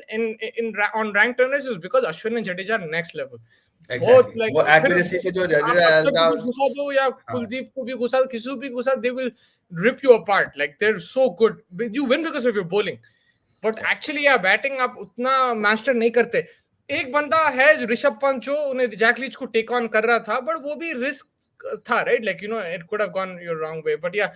on rank turners is because Ashwin and Jadeja are next level. बहुत exactly like वो फिर accuracy से जो आप जडेजा अक्षर था को भी घुसा दो या हाँ कुलदीप को भी घुसा किसी को भी घुसा, they will rip you apart. Like they're so good. You win because of your bowling. But actually या बैटिंग आप उतना मास्टर नहीं करते. एक बंदा है ऋषभ पंत जो उन्हें जैक लीच को टेक ऑन कर रहा था, बट वो भी रिस्क था, right? Like, it could have gone your wrong way. But yeah,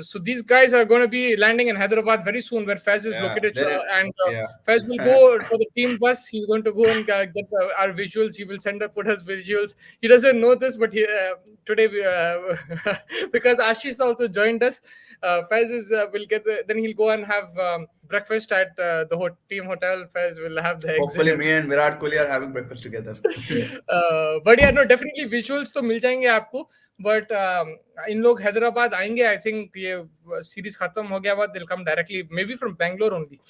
so these guys are going to be landing in Hyderabad very soon, where Fez is located, and yeah Fez will go for the team bus. He's going to go and get our visuals. He will put us visuals. He doesn't know this, but today because Ashish also joined us, Fez will get then he'll go and have breakfast at the team hotel. Fez will have the hopefully exit. me and Virat Kohli are having breakfast together. But yeah, no, definitely visuals तो मिल जाएंगे आपको. But इन लोग हैदराबाद आएंगे. I think ये series खत्म हो गया बाद they'll come directly, maybe from Bangalore only.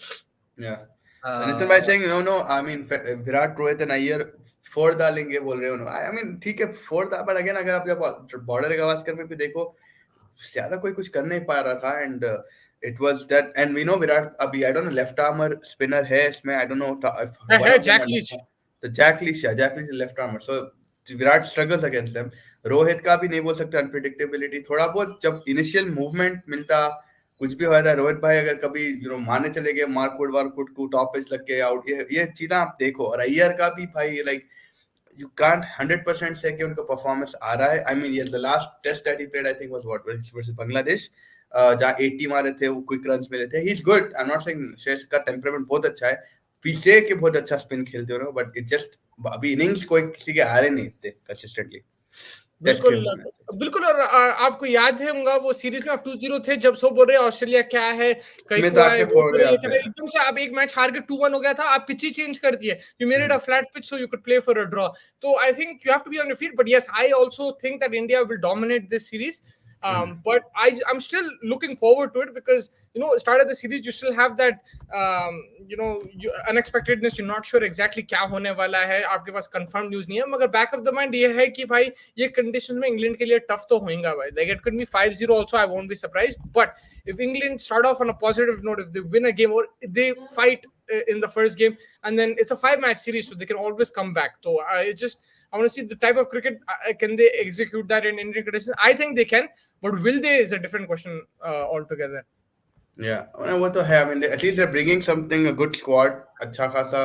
Yeah. Nitin bhai saying no, I mean Virat, Rohit and Iyer four डालेंगे बोल रहे हो. I mean ठीक है फोर डाल, but again अगर आप जब बॉर्डर गावस्कर में भी देखो ज्यादा कोई कुछ कर नहीं पा रहा था. And it was that, and we know Virat अभी I don't know left armer spinner है इसमें. I don't know if one है of them Jack Leach. the Jack Leach is left armer, so Virat struggles against them. Rohit का भी नहीं बोल सकते, unpredictability थोड़ा बहुत जब इनिशियल मूवमेंट मिलता कुछ भी हो जाता है. रोहित भाई अगर कभी मारने चले गए मारकुट को टॉप पिच लग के आउट, ये चीजें आप देखो. और अय्यर का भी भाई लाइक you can't 100% say कि उनका परफॉर्मेंस आ रहा है. I mean yes, the last test that he played I think was what versus Bangladesh, जहाँ 80 मारे थे, वो क्विक रन्स मिले थे. He's good. I'm not saying शेष का टेम्परामेंट बहुत अच्छा है, पीछे के बहुत अच्छा स्पिन खेलते हो, बट इट जस्ट अभी इनिंग्स कोई किसी के आ रहे नहीं थे कंसिस्टेंटली. बिल्कुल. और आपको याद है होगा वो सीरीज में आप 2-0 थे जब सब बोल रहे हैं ऑस्ट्रेलिया क्या है, कहीं को आए, एकदम से आप एक मैच हार के 2-1 हो गया था, आप पिच ही चेंज कर दिए. You made it a flat pitch so you could play for a draw. तो I think you have to be on your feet. But yes, I also think that India will dominate this series. But I'm still looking forward to it because start of the series you still have that unexpectedness. You're not sure exactly क्या होने वाला है, आपके पास confirmed news नहीं है, मगर back of the mind ये है कि भाई ये conditions में England के लिए tough तो होएगा भाई. Like it could be 5-0 also, I won't be surprised. But if England start off on a positive note, if they win a game or they fight in the first game, and then it's a 5-match series, so they can always come back. So I want to see the type of cricket, can they execute that in Indian conditions? I think they can, but will they is a different question altogether. Yeah, वो तो है. I mean at least they're bringing something, a good squad, अच्छा खासा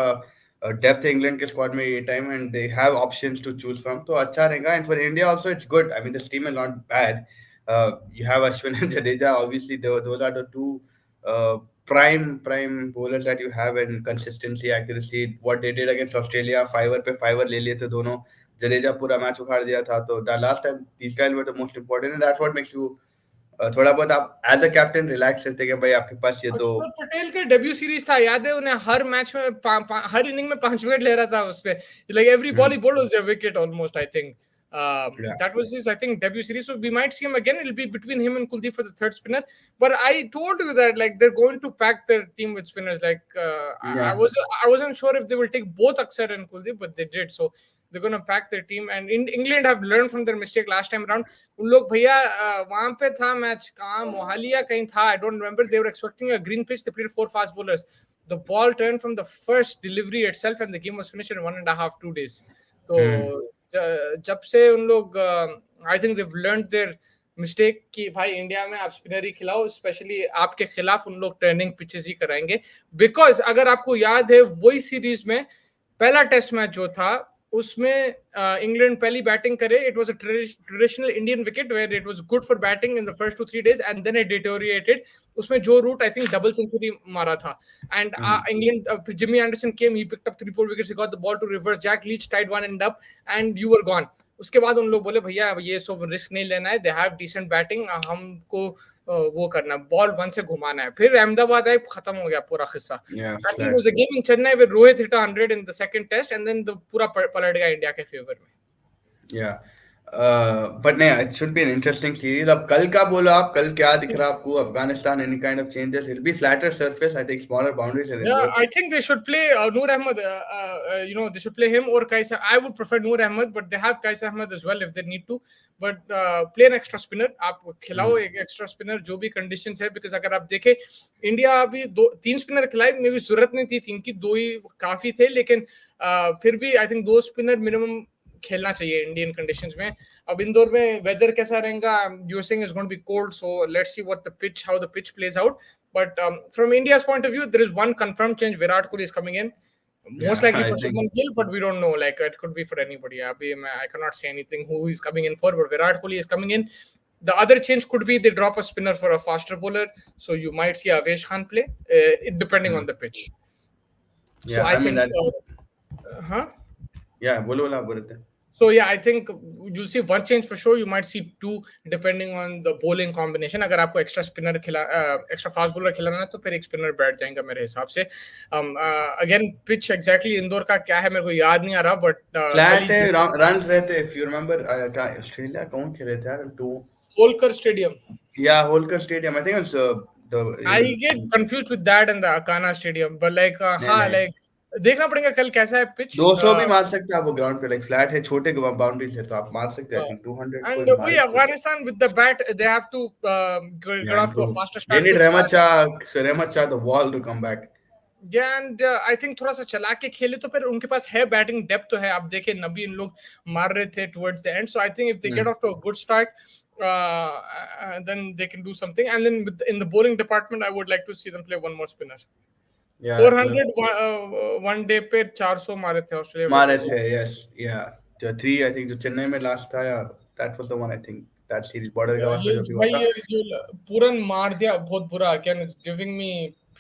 depth England के squad में ये time, and they have options to choose from, तो अच्छा रहेगा. And for India also it's good. I mean this team is not bad. You have Ashwin and Jadeja, obviously those are the two prime bowlers that you have, and consistency, accuracy, what they did against Australia, fiver पे fiver ले लिए थे दोनों. जडेजा पूरा match उखाड़ दिया था. तो last time these guys were the most important, and that's what makes you थोड़ा बहुत आप एज अ कैप्टन रिलैक्स रहते कि भाई आपके पास ये तो. अक्षर पटेल के डेब्यू सीरीज था, याद है उन्हें हर मैच में हर इनिंग में 5 विकेट ले रहा था उसपे. Like every ball he bowled was a wicket almost. I think that was his, I think, debut series. So we might see him again. It'll be between him and Kuldeep for the third spinner. But I told you that like they're going to pack their team with spinners. Like I wasn't sure if they will take both Akshar and Kuldeep, but they did. So they're going to pack their team. And in England have learned from their mistake last time around. उन लोग भैया वहां पे था match, कहाँ मोहाली या कहीं था, I don't remember. They were expecting a green pitch. They played 4 fast bowlers. The ball turned from the first delivery itself, and the game was finished in 1.5-2 days. So जब से उन लोग I think they've learned their mistake कि भाई India में आप spinner ही खिलाओ, specially आपके खिलाफ उन लोग ट्रेनिंग पिचेस ही कराएंगे, बिकॉज अगर आपको याद है वही सीरीज में पहला टेस्ट मैच जो था उसमें इंग्लैंड पहली बैटिंग करे, it was a traditional Indian wicket where it was good for batting in the first 2-3 days and then it deteriorated. उसमें Joe Root I think double century मारा था and England Jimmy Anderson came, he picked up 3-4 wickets, he got the ball to reverse, Jack Leach tied one end up and you were gone. उसके बाद उन लोग बोले भैया ये सब रिस्क नहीं लेना है, दे हैव डिसेंट बैटिंग, हमको वो करना, बॉल वन से घुमाना है. फिर अहमदाबाद आए, खत्म हो गया पूरा किस्सा. I think was a game in Chennai where Rohit hit 100 in the second test and then the पूरा पलट गया इंडिया के फेवर में. या बट नहीं, it should be an interesting series. अब कल का बोलो आप, कल क्या दिख रहा आपको? Afghanistan, any kind of changes? It be flatter surface, I think smaller boundaries in Yeah, Indore. I think they should play Noor Ahmed. They should play him or Kais. I would prefer Noor Ahmed, but they have Kais Ahmed as well if they need to. But play an extra spinner. आप खिलाओ एक extra spinner जो भी conditions है, because अगर आप देखें India अभी 2-3 स्पिनर खिलाए, में भी जरूरत नहीं थी, 3 की 2 ही काफी थे, लेकिन फिर भी आई थिंक 2 स्पिनर मिनिमम खेलना चाहिए इंडियन कंडीशंस में. अब इंदौर में वेदर कैसा रहेगा? You saying is going to be cold, so let's see what the pitch, how the pitch plays out. But from India's point of view, there is one confirmed change. Virat Kohli is coming in. Most likely for Shubman Gill, but we don't know. Like it could be for anybody. I cannot say anything who is coming in for, but Virat Kohli is coming in. The other change could be they drop a spinner for a faster bowler, so you might see Avesh Khan play, depending on the pitch. So I think, Yeah, bolo बोलते. So yeah, I think you'll see one change for sure. You might see 2 depending on the bowling combination. अगर आपको extra spinner extra fast bowler खिलाना है तो फिर एक spinner बैठ जाएगा मेरे हिसाब से. Again pitch exactly इंदौर का क्या है मेरे को याद नहीं आ रहा, but flat है, runs रहते. If you remember, ऑस्ट्रेलिया कौन खेले थे यार? Holkar Stadium. Yeah, Holkar Stadium. I think it's I get confused with that and the Akana Stadium, but like like देखना पड़ेगा कल कैसा है पिच. 200 भी मार सकते हैं आप वो ग्राउंड पे, लाइक फ्लैट है, छोटे बाउंड्रीज है, तो आप मार सकते हैं. I think 200 and we Afghanistan with the bat they have to get off to a faster start. They need Rahmat Shah the wall to come back. Yeah, and I think थोड़ा सा चला के खेले तो फिर उनके पास है बैटिंग डेप्थ तो है. आप देखें नबी इन लोग मार रहे थे towards the end, so I think if they get off to a good start, then they can do something. And then in the bowling department, I would like to see them play one more spinner. Yeah, 400 one day पे 400 मारे थे Australia. मारे थे, yes, yeah. The 3 I think जो चेन्नई में last था, that was the one I think that series border का वाला जो भी हुआ था. ये पूरन मार दिया बहुत बुरा. Again, it's giving me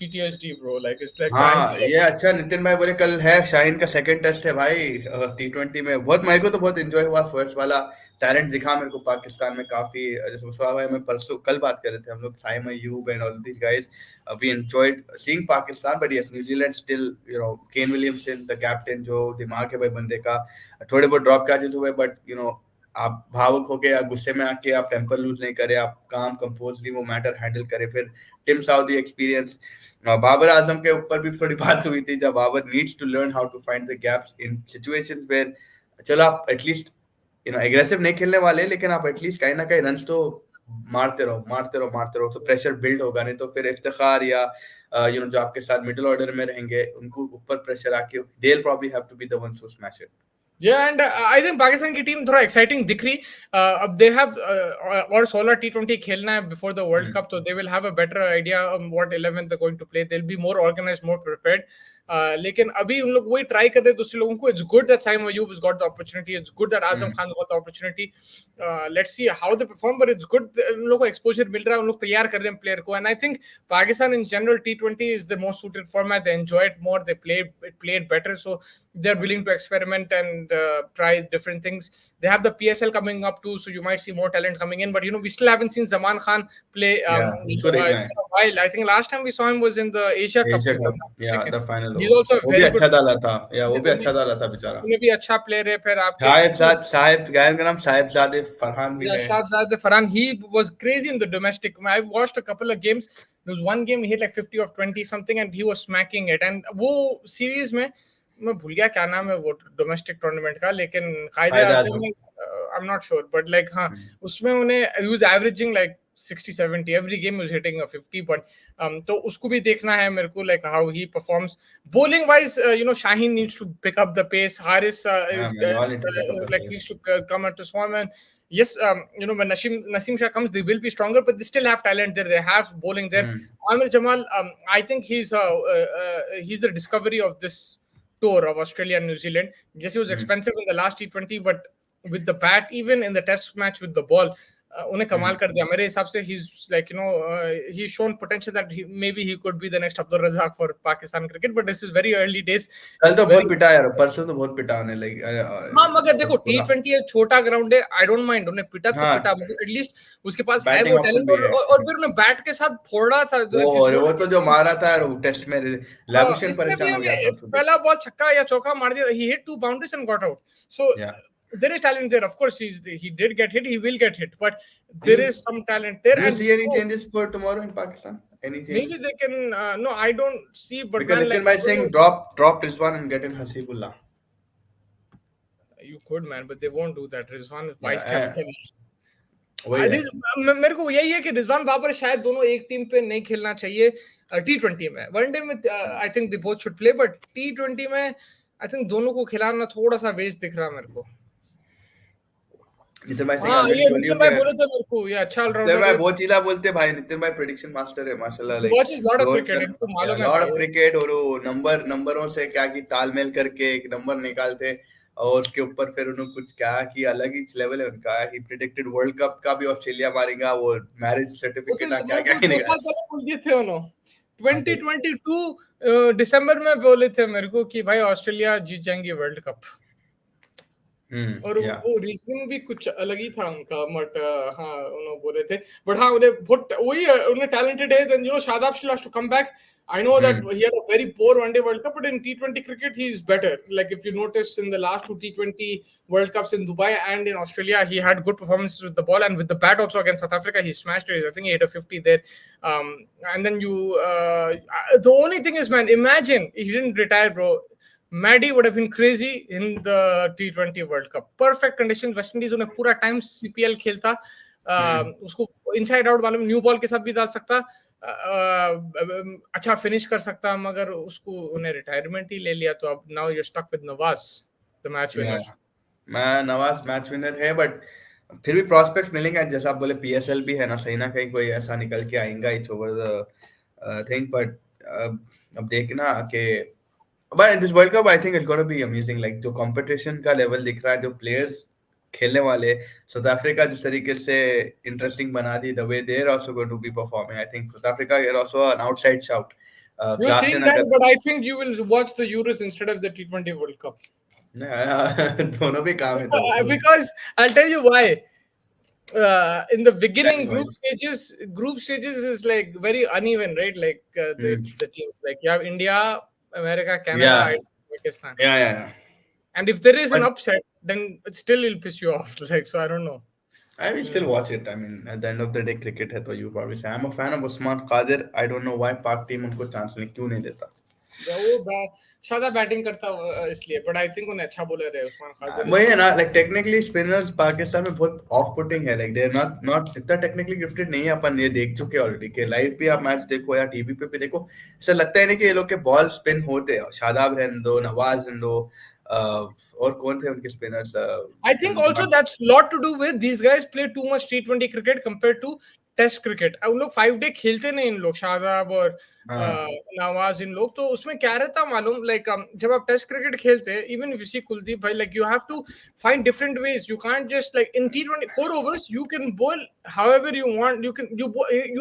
PTSD, bro. Like it's like ये अच्छा. नितिन भाई बोले कल है शाहीन का सेकंड टेस्ट है भाई T20 में. बहुत मेरे को तो बहुत एंजॉय हुआ. फर्स्ट वाला टैलेंट दिखा मेरे को पाकिस्तान में काफी. जैसे मुस्तफा भाई मैं परसों कल बात कर रहे थे हम लोग, Saim Ayub and all these guys, we enjoyed seeing Pakistan. But yes, New Zealand still, you know, Kane Williamson the captain, जो दिमाग है भाई बंदे का. थोड़े बहुत ड्रॉप कैचेस हुए, बट यू नो आप भावुक हो गए, गुस्से में आके आप टेम्पर लूज नहीं करे, आप काम कंपोजली वो मैटर हैंडल करे. फिर Tim Southee experience. Babar Azam के ऊपर भी थोड़ी बात हुई थी, जब Babar needs to learn how to find the gaps in situations where, चलो आप एटलीस्ट यू नो एग्रेसिव नहीं खेलने वाले, लेकिन आप एटलीस्ट कहीं ना कहीं रन्स तो मारते रहो, तो प्रेशर बिल्ड होगा. नहीं तो फिर इफ्तिखार या यू नो जो आपके साथ मिडिल ऑर्डर में रहेंगे, उनको ऊपर प्रेशर आके they will probably have to be the ones who smash it. Yeah, and I think Pakistan की टीम थोड़ा exciting दिख रही. अब they have और 16 T20 खेलना है before the World Cup, so they will have a better idea on what 11 they're going to play. They'll be more organized, more prepared. लेकिन अभी उन लोग वही ट्राई कर रहे हैं दूसरे लोगों को. It's good that Saim Ayub has got the opportunity. It's good that Azam Khan got the opportunity. Let's see how they perform, but it's good उन लोगों को exposure मिल रहा है, उन लोग तैयार कर रहे हैं प्लेयर को. And I think Pakistan in general T20 is the most suited format. They enjoy it more. They play it better, so they're willing to experiment and try different things. They have the PSL coming up too, so you might see more talent coming in. But you know, we still haven't seen Zaman Khan play for a while. I think last time we saw him was in the Asia Cup. Yeah, the final. He's also a very अच्छा डाला था. वो भी अच्छा डाला था बेचारा. उन्हें भी अच्छा प्लेयर है. फिर आपके साहिब गायन का नाम साहिबजादे फरहान भी है. साहिबजादे Farhan, he was crazy in the domestic. I watched a couple of games. There was one game he hit like 50 of 20 something and he was smacking it. And वो सीरीज में मैं भूल गया क्या नाम है वो डोमेस्टिक टूर्नामेंट का, लेकिन कायदे आज़म में I'm not sure, but like हाँ उसमें उन्हें he was averaging like 60-70 every game was hitting a 50, but तो उसको भी देखना है मेरे को, like how he performs bowling wise. Shaheen needs to pick up the pace. Haris Yeah, is man, they all need to pick up the like pace. needs to come at his form. And yes, when Naseem Shah comes, they will be stronger, but they still have talent there. They have bowling there. Amir Jamal, I think he's the discovery of this tour of Australia and New Zealand. Yes, he was expensive in the last T20, but with the bat, even in the test match with the ball, उन्हें कमाल कर दिया मेरे हिसाब से. He's like, he's shown potential that maybe he could be the next Abdul Razak for Pakistan cricket, but this is very early days. कल तो बहुत पिटा यार, परसों तो बहुत पिटा उन्हें, लाइक हाँ, मगर देखो T20 है, छोटा ग्राउंड है, आई डोंट माइंड, उन्हें पिटा तो पिटा, मगर एटलीस्ट उसके पास है वो टैलेंट, और फिर उन्हें बैट के साथ फोड़ा था. वो तो जो मारा था यार टेस्ट में, लैबुशेन परेशान हो गया था. पहला बॉल छक्का या चौका मार दिया, he hit 2 boundaries and got out. So there is talent there. Of course, he did get hit. He will get hit, but there is some talent there. Do you see any changes for tomorrow in Pakistan? Any changes? Maybe they can. No, I don't see. But because Nitin bhai saying drop Rizwan and get in Hasibullah. You could, man, but they won't do that. Rizwan is vice captain. मेरे को यही है कि रिजवान बाबर शायद दोनों एक team पे नहीं खेलना चाहिए T20 में. वनडे में I think they both should play, but T20 में आई थिंक दोनों को खिलाना थोड़ा सा वेस्ट दिख रहा मेरे को. नितिन भाई नितिन भाई बोले थे मेरे को, ये अच्छा ऑलराउंडर है. बहुत चीला बोलते भाई, नितिन भाई प्रेडिक्शन मास्टर है माशाल्लाह. लाइक लॉट ऑफ क्रिकेट, इनको मालूम है लॉट ऑफ क्रिकेट, और नंबरों से क्या की तालमेल करके एक नंबर निकालते, और उसके ऊपर फिर उन्होंने कुछ क्या कि अलग ही लेवल है उनका. ही प्रेडिक्टेड वर्ल्ड कप का भी ऑस्ट्रेलिया मारेगा, वो मैरिज सर्टिफिकेट क्या क्या निकाला. 2022 दिसंबर में बोले थे मेरे को कि भाई ऑस्ट्रेलिया जीत जाएंगे वर्ल्ड कप, और वो रीजनिंग भी कुछ अलग ही था उनका, बट हाँ उन्होंने बोले थे. बट हाँ उन्हें बहुत वही उन्हें टैलेंटेड है. Then Shadab still has to come back. I know that he had a very poor one-day World Cup, but in T20 cricket he is better. Like if you notice in the last 2 T20 World Cups in Dubai and in Australia, he had good performances with the ball and with the bat also. Against South Africa, he smashed it. I think he hit a 50 there. And then the only thing is, man, imagine he didn't retire, bro. Maddie would have been crazy in the T20 World Cup. Perfect conditions. West Indies उन्हें पूरा time CPL खेलता, उसको inside out वाले new ball के साथ भी डाल सकता, अच्छा फिनिश कर सकता, मगर उसको उन्हें रिटायरमेंट ही ले लिया. तो अब now you stuck with Nawaz the match winner. मैं नवाज मैच विनर है, बट फिर भी प्रोस्पेक्ट्स मिलेंगे. जैसा आप बोले PSL भी है ना, सही ना कहीं कोई ऐसा निकल के आएगा. It's over the thing, but अब देखना कि But this World Cup, I think it's going to be amazing. Like जो competition का level दिख रहा है, जो players खेलने वाले, South Africa जिस तरीके से interesting बना दी, the way they're also going to be performing. I think South Africa is also an outside shout. You're saying that, but I think you will watch the Euros instead of the T20 World Cup. दोनों भी काम है तो. Because I'll tell you why. In the beginning, group stages is like very uneven, right? Like the teams, like you have India, America, Canada, Pakistan. Yeah. And if there is an upset, then it still will piss you off. Like, so I don't know. I will still watch it. I mean, at the end of the day, cricket है तो you probably say. I'm a fan of Usman Qadir. I don't know why Pak team उनको chance क्यों नहीं देता. वो शादा batting करता इसलिए, but I think उन्हें अच्छा बॉलर है उस्मान खादिर. वही है ना, like technically spinners पाकिस्तान में बहुत off putting है. Like they're not इतना technically gifted नहीं है. अपन ये देख चुके already कि live भी आप मैच देखो या टीवी पे भी देखो, ऐसा लगता है नहीं कि ये लोग के बॉल स्पिन होते हैं. शादाब रहने दो, नवाज रहने दो, और कौन थे उनके spinners. I think also that's lot to do with these guys play too much T20 cricket compared to test cricket. उन लोग 5 डे खेलते नहीं, इन लोग शादाब और नवाज, इन लोग. तो उसमें क्या रहता मालूम, लाइक जब आप टेस्ट क्रिकेट खेलते हैं, even if you see Kuldeep भाई, like you have to find different ways. You can't just like in T20 4 overs you can bowl however you want. You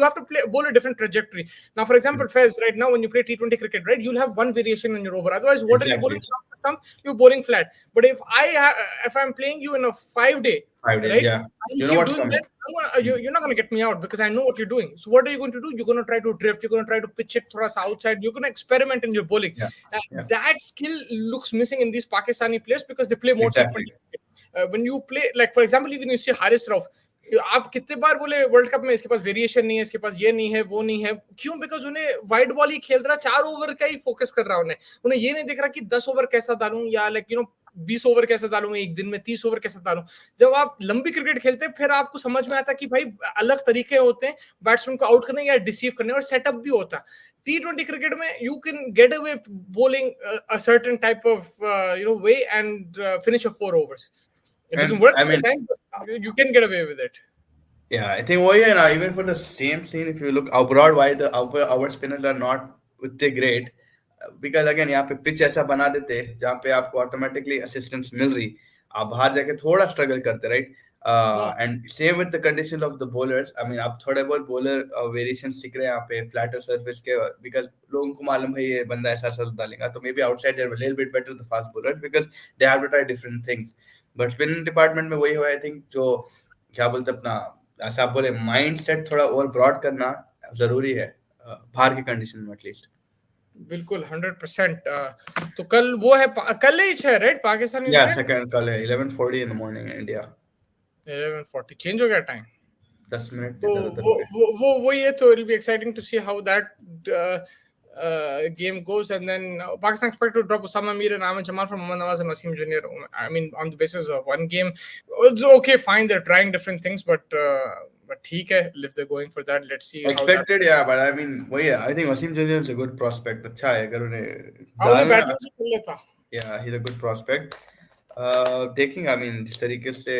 have to bowl a different trajectory. Now for example, Fez, right now when you play T20 cricket, right, you'll have one variation in your over. Otherwise what are you bowling? You're bowling flat. But if I'm playing you in a 5 day, right, yeah, you know what's coming. You're not going to get me out because I know what you're doing. So what are you going to do? You're going to try to drift. You're going to try to pitch it thoda sa outside. You're going to experiment in your bowling. That skill looks missing in these Pakistani players because they play more T20. When you play, like for example, even you see Haris Rauf, आप कितने बार बोले world cup में इसके पास variation नहीं है, इसके पास ये नहीं है, वो नहीं है. क्यों? बिकॉज उन्हें वाइड बॉल ही खेल रहा, 4 ओवर का ही फोकस कर रहा. उन्हें ये नहीं देख रहा कि 10 ओवर कैसा डालूं, या लाइक 20 ओवर कैसे डालूं, एक दिन में 30 ओवर कैसे डालूं। जब आप लंबी क्रिकेट खेलते हैं फिर आपको समझ में आता है कि भाई अलग तरीके होते हैं बैट्समैन को आउट करने या डिसीव करने, और सेटअप भी होता है। T20 क्रिकेट में you can get away bowling a certain type of way and finish a 4 overs. It doesn't And work I all the mean, time, but you can get away with it. yeah, I think oh yeah, now even for the same scene, if you look abroad, why the our spinners are not उतने great, because again यहाँ पे pitch ऐसा बना देते हैं जहाँ पे आपको ऑटोमेटिकली असिस्टेंस मिल रही, आप बाहर जाके थोड़ा स्ट्रगल करते, right? And same with the condition of the bowlers, I mean आप थोड़े बहुत बॉलर वेरिएशन सीख रहे हैं यहाँ पे फ्लैटर सरफेस के, बिकॉज लोगों को मालूम है ये बंदा ऐसा ऐसा डालेगा, तो maybe outside there little bit better the fast bowler because they have to try different things. But spin department में वही हुआ, आई थिंक, जो क्या बोलते अपना, ऐसा आप बोले माइंड सेट थोड़ा और ब्रॉड करना जरूरी है बाहर की कंडीशन में एटलीस्ट। बिल्कुल 100%। तो कल वो है, कल ही है राइट, पाकिस्तान या न्यूजीलैंड। सेकंड कल है 11:40 in the morning India. 11:40 change हो गया टाइम। 10 मिनट तो इधर उधर हो गए। वो ये तो it will be exciting to see how that game goes, and then Pakistan expect to drop Osama Mir and Ahmed Jamal from Mohammad Nawaz and Wasim Junior. I mean, on the basis of one game, it's okay, fine. They're trying different things, but ठीक है, if they're going for that, let's see how that. Expected, yeah, but I mean, वही है, I think Wasim Junior is a good prospect, अच्छा है अगर उन्हें उन्हें डालना, बैटिंग से कर लेता। yeah, he's a good prospect। देखेंगे, I mean, जिस तरीके से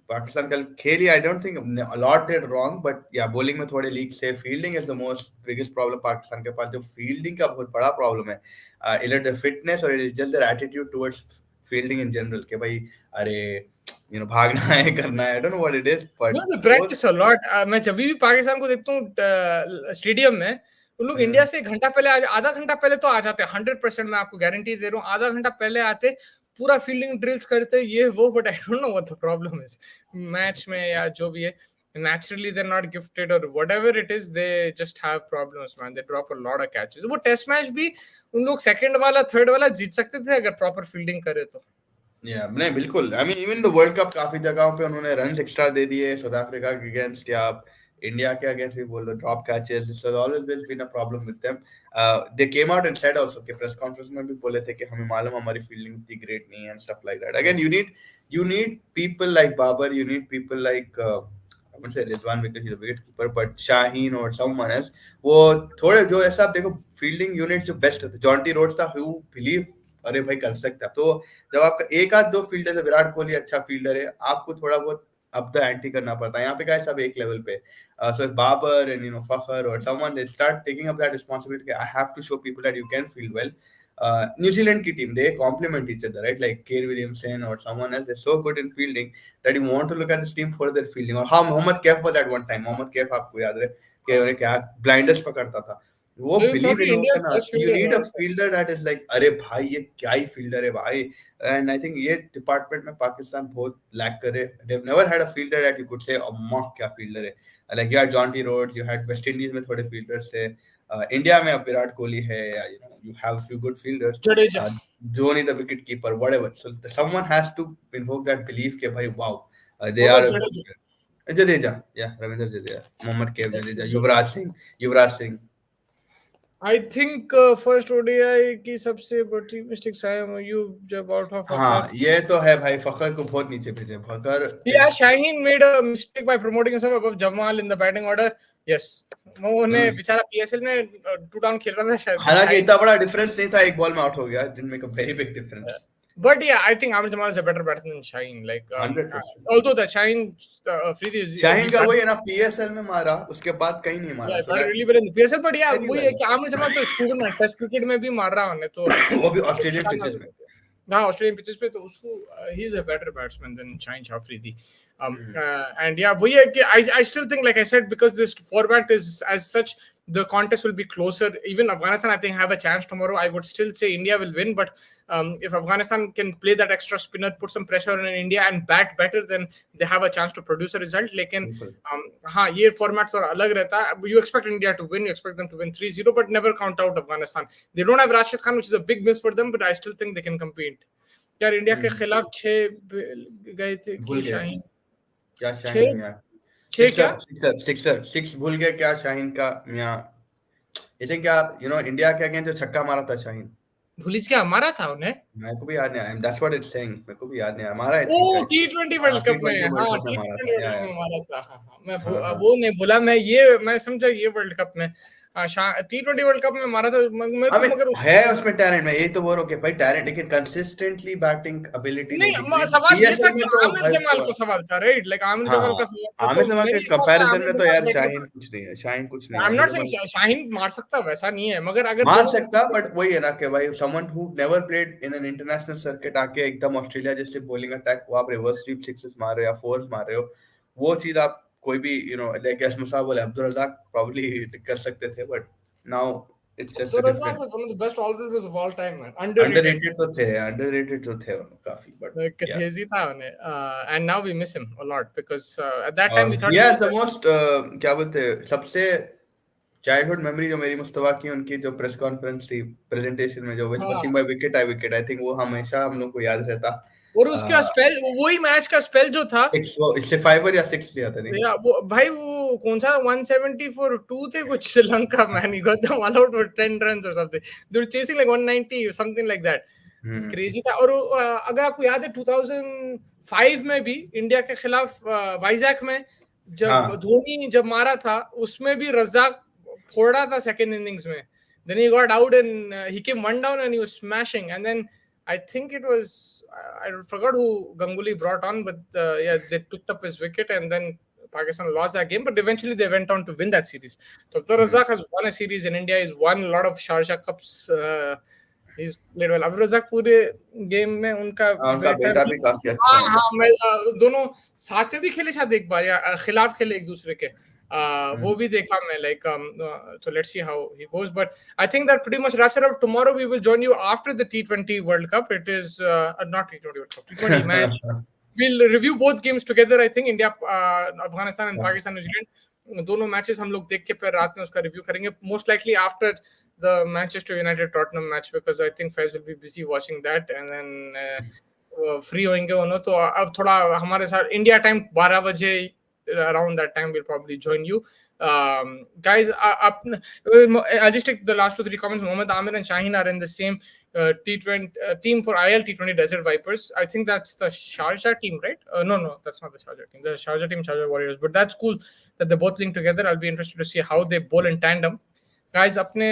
पाकिस्तान कल खेली, I don't think a lot did wrong, but yeah, bowling में थोड़े लीक से, fielding is the most biggest problem Pakistan के पास, जो फील्डिंग का बहुत बड़ा प्रॉब्लम है। इट इज द फिटनेस और it is just their attitude towards fielding in general, कि भाई अरे भागना है, करना है, I don't know what it is, No, but they practice a lot. मैं जब भी पाकिस्तान को देखता हूँ स्टेडियम में, उन लोग इंडिया से 1 घंटा पहले आधा घंटा पहले तो आ जाते हैं, 100% मैं आपको गारंटी दे रहा हूँ, आधा घंटा पहले आते, पूरा फील्डिंग ड्रिल्स करते, ये वो, but I don't know what the problem is match में या जो भी है। Naturally they're not gifted or whatever it is, they just have problems man, they drop a lot of catches। वो टेस्ट मैच भी उन लोग सेकंड वाला थर्ड वाला जीत सकते थे अगर प्रॉपर फील्डिंग करे तो। या नहीं बिल्कुल, I mean even the world cup काफी जगहों पे उन्होंने रन एक्स्ट्रा दे दिए, साउथ अफ्रीका के अगेंस्ट या इंडिया के अगेंस्ट भी बोल रहे, drop catches, this has always been a problem with them. They came out and said also कि प्रेस कॉन्फ्रेंस में भी बोले थे कि हमें मालूम हमारी फील्डिंग इतनी ग्रेट नहीं है and stuff like that. Again you need people like Babar, you need people like I wouldn't say Rizwan because he's a wicket keeper, but Shaheen or someone else, वो थोड़े जो ऐसा, आप देखो फील्डिंग यूनिट जो best रहते, Jonty Rhodes था, who believe अरे भाई कर सकता है, तो जब आपका एक आध दो फील्डर है, विराट कोहली अच्छा फील्डर है, आपको थोड़ा बहुत अब द एंटी करना पड़ता है। यहाँ पे क्या है, सब एक लेवल पे, सो बाबर एंड फखर और someone they start taking up that responsibility, I have to show people that you can field well. New Zealand की team, they complement each other, right? Like Kane Williamson और someone else, they so good in fielding that you want to look at this team for their fielding. और हाँ, Mohammad Kaif was at one time, Mohammad Kaif आपको याद है कि उन्हें क्या blinders पकड़ता था, वो बिलीव इन लोगों का ना, you need a fielder that is like अरे भाई ये क्या ही फील्डर है भाई। एंड आई थिंक ये डिपार्टमेंट में पाकिस्तान बहुत लैक करे, they have never had a fielder that you could say अम्मा क्या फील्डर है। Like you had Jonty Rhodes, you had West Indies में थोड़े फील्डर्स थे, इंडिया में अब विराट कोहली है, you have few good fielders, Jadeja, Dhoni the wicket keeper, whatever, so someone has to invoke that belief कि भाई wow, they बोलो are a good Jadeja. player। Jadeja, yeah, Ravindra Jadeja, Mohammad Kaif Jadeja, Yuvraj Singh. I think first ODI की सबसे बड़ी मिस्टेक सायम यू जब आउट ऑफ हाँ, ये तो है भाई, फखर को बहुत नीचे भेजे, फखर Yeah, Shaheen made a mistake by promoting himself above Jamal in the batting order. Yes, वो उन्हें बेचारा पीएसएल में 2 डाउन खेल रहा था शायद, हालांकि इतना बड़ा डिफरेंस नहीं था, एक बॉल में आउट हो गया, didn't make a very big difference। but yeah, I think Ahmed Jamal is a better batsman than Shaheen. Like 100%। although that Shaheen Afridi is Shaheen का वही है ना, पीएसएल में मारा, उसके बाद कहीं नहीं मारा, yeah, so that really better in the PSL, but yeah, very वही है well। कि Ahmed Jamal तो स्कूल में टेस्ट क्रिकेट में भी मार रहा है तो वो भी ऑस्ट्रेलियन पिचेस में। हाँ, ऑस्ट्रेलियन पिचेस पे तो उसको ही is a better batsman than Shaheen Afridi. And yeah, वही है कि I still think, like I said, because this format is as such, the contest will be closer. Even Afghanistan, I think, have a chance tomorrow. I would still say India will win, but if Afghanistan can play that extra spinner, put some pressure on India and bat better, then they have a chance to produce a result. लेकिन हाँ, ये format थोड़ा अलग रहता है। You expect India to win, you expect them to win 3-0, but never count out Afghanistan. They don't have Rashid Khan, which is a big miss for them, but I still think they can compete. यार India के खिलाफ 6 गए थे कि शाहीन क्या शाहीन यार, 6 क्या six भूल गए क्या शाहीन का मियां। आई थिंक क्या, इंडिया के अगेंस्ट जो छक्का मारा था शाहीन, भूलिज क्या मारा था उन्हें? मेरे को भी याद नहीं आया, दैट्स व्हाट इट्स सेइंग, मेरे को भी याद नहीं आया, हमारा आई ओ थिंक T20 हाँ, वर्ल्ड कप में, T20 वर्ल्ड हाँ कप में मारा T20 था, वर्ल्ड कप या में मारा था, हाँ हाँ मैं हाँ हाँ। वो नहीं बोला मैं, ये मैं समझा ये वर्ल्ड कप में T20 वर्ल्ड कप में मारा था मेरे आई को, मीन मगर है उसमें टैलेंट, मैं यही तो बोल रहा हूँ कि भाई टैलेंट, लेकिन कंसिस्टेंटली बैटिंग एबिलिटी नहीं दिख नहीं रही। सवाल ये था पीएसएल कि में तो आमिर भाई जमाल का सवाल था, राइट? लाइक आमिर हाँ जमाल हाँ, का सवाल था, आमिर तो जमाल के मेरे हिसाब से कंपैरिजन आमिर में तो जमाल यार बेटर था। शाहीन कुछ नहीं है, शाहीन कुछ नहीं है, I am Aamir not Jamal saying Shaheen मार सकता, वैसा नहीं है, मगर अगर मार दोनों सकता, बट वही है ना कि भाई someone who never played in an international circuit आके एकदम ऑस्ट्रेलिया जैसे बॉलिंग अटैक को आप रिवर्स स्वीप सिक्सेस मार रहे हो या फोर्स मार रहे हो, वो चीज आप कोई भी लाइक एस मुसा बोले अब्दुल रजाक प्रोबब्ली कर सकते थे, but now it's just Abdul a Razak different. is one of the best all-rounders of all time, man. Underrated. Underrated तो थे उन्होंने काफी, बट या Crazy था उन्हें, and now we miss him a lot because at that time we he thought he has was the the most क्या बोलते हैं, सबसे चाइल्डहुड मेमोरी जो मेरी मुस्तफा की, उनकी जो प्रेस कॉन्फ्रेंस थी प्रेजेंटेशन में, जो हाँ, वसीम भाई विकेट आई थिंक वो हमेशा हम लोग को याद रहता। और उसका स्पेल, वही मैच का स्पेल जो था, इससे 5 या 6 लिया था नहीं। या वो भाई वो कौन सा 170 फॉर 2 थे कुछ, Sri Lanka man, he got them all out for 10 runs or something, they were chasing like 190 something like that, hmm crazy था। और अगर आपको याद है 2005 में भी इंडिया के खिलाफ वाइजैक में जब हाँ धोनी जब मारा था, उसमें भी रजाक फोड़ा था सेकंड इनिंग्स में, then he got out and he came one down and he was smashing, and then I think it was I forgot who Ganguly brought on, but yeah, they picked up his wicket and then Pakistan lost that game, but eventually they went on to win that series. So Abdul Razak has won a series in India. He's won a lot of Sharjah Cups. He's played well. Abdul Razak पूरे game में उनका उनका बेटा बेटा भी, भी काफी अच्छा हाँ है। हाँ मैं दोनों साथ में भी खेले शायद एक बार, या खिलाफ खेले एक दूसरे के, वो भी देखा मैं, like so let's see how he goes, but I think that pretty much wraps it up. Tomorrow we will join you after the T20 World Cup. It is not T20 World Cup, T20 match. We'll review both games together. I think India, Afghanistan and Pakistan, New Zealand, दोनों matches हम लोग देख के फिर रात में उसका review करेंगे, most likely after the Manchester United Tottenham match, because I think Faiz will be busy watching that, and then free होंगे उन्होंने, तो अब थोड़ा हमारे साथ इंडिया टाइम 12 बजे around that time we'll probably join you. Guys, I'll just take the last 2-3 comments. Mohammad Amir and Shaheen are in the same T20 team for IL T20 Desert Vipers. I think that's the Sharjah team, right? No, that's not the Sharjah team. The Sharjah team, Sharjah Warriors. But that's cool that they're both linked together. I'll be interested to see how they bowl in tandem. Guys अपने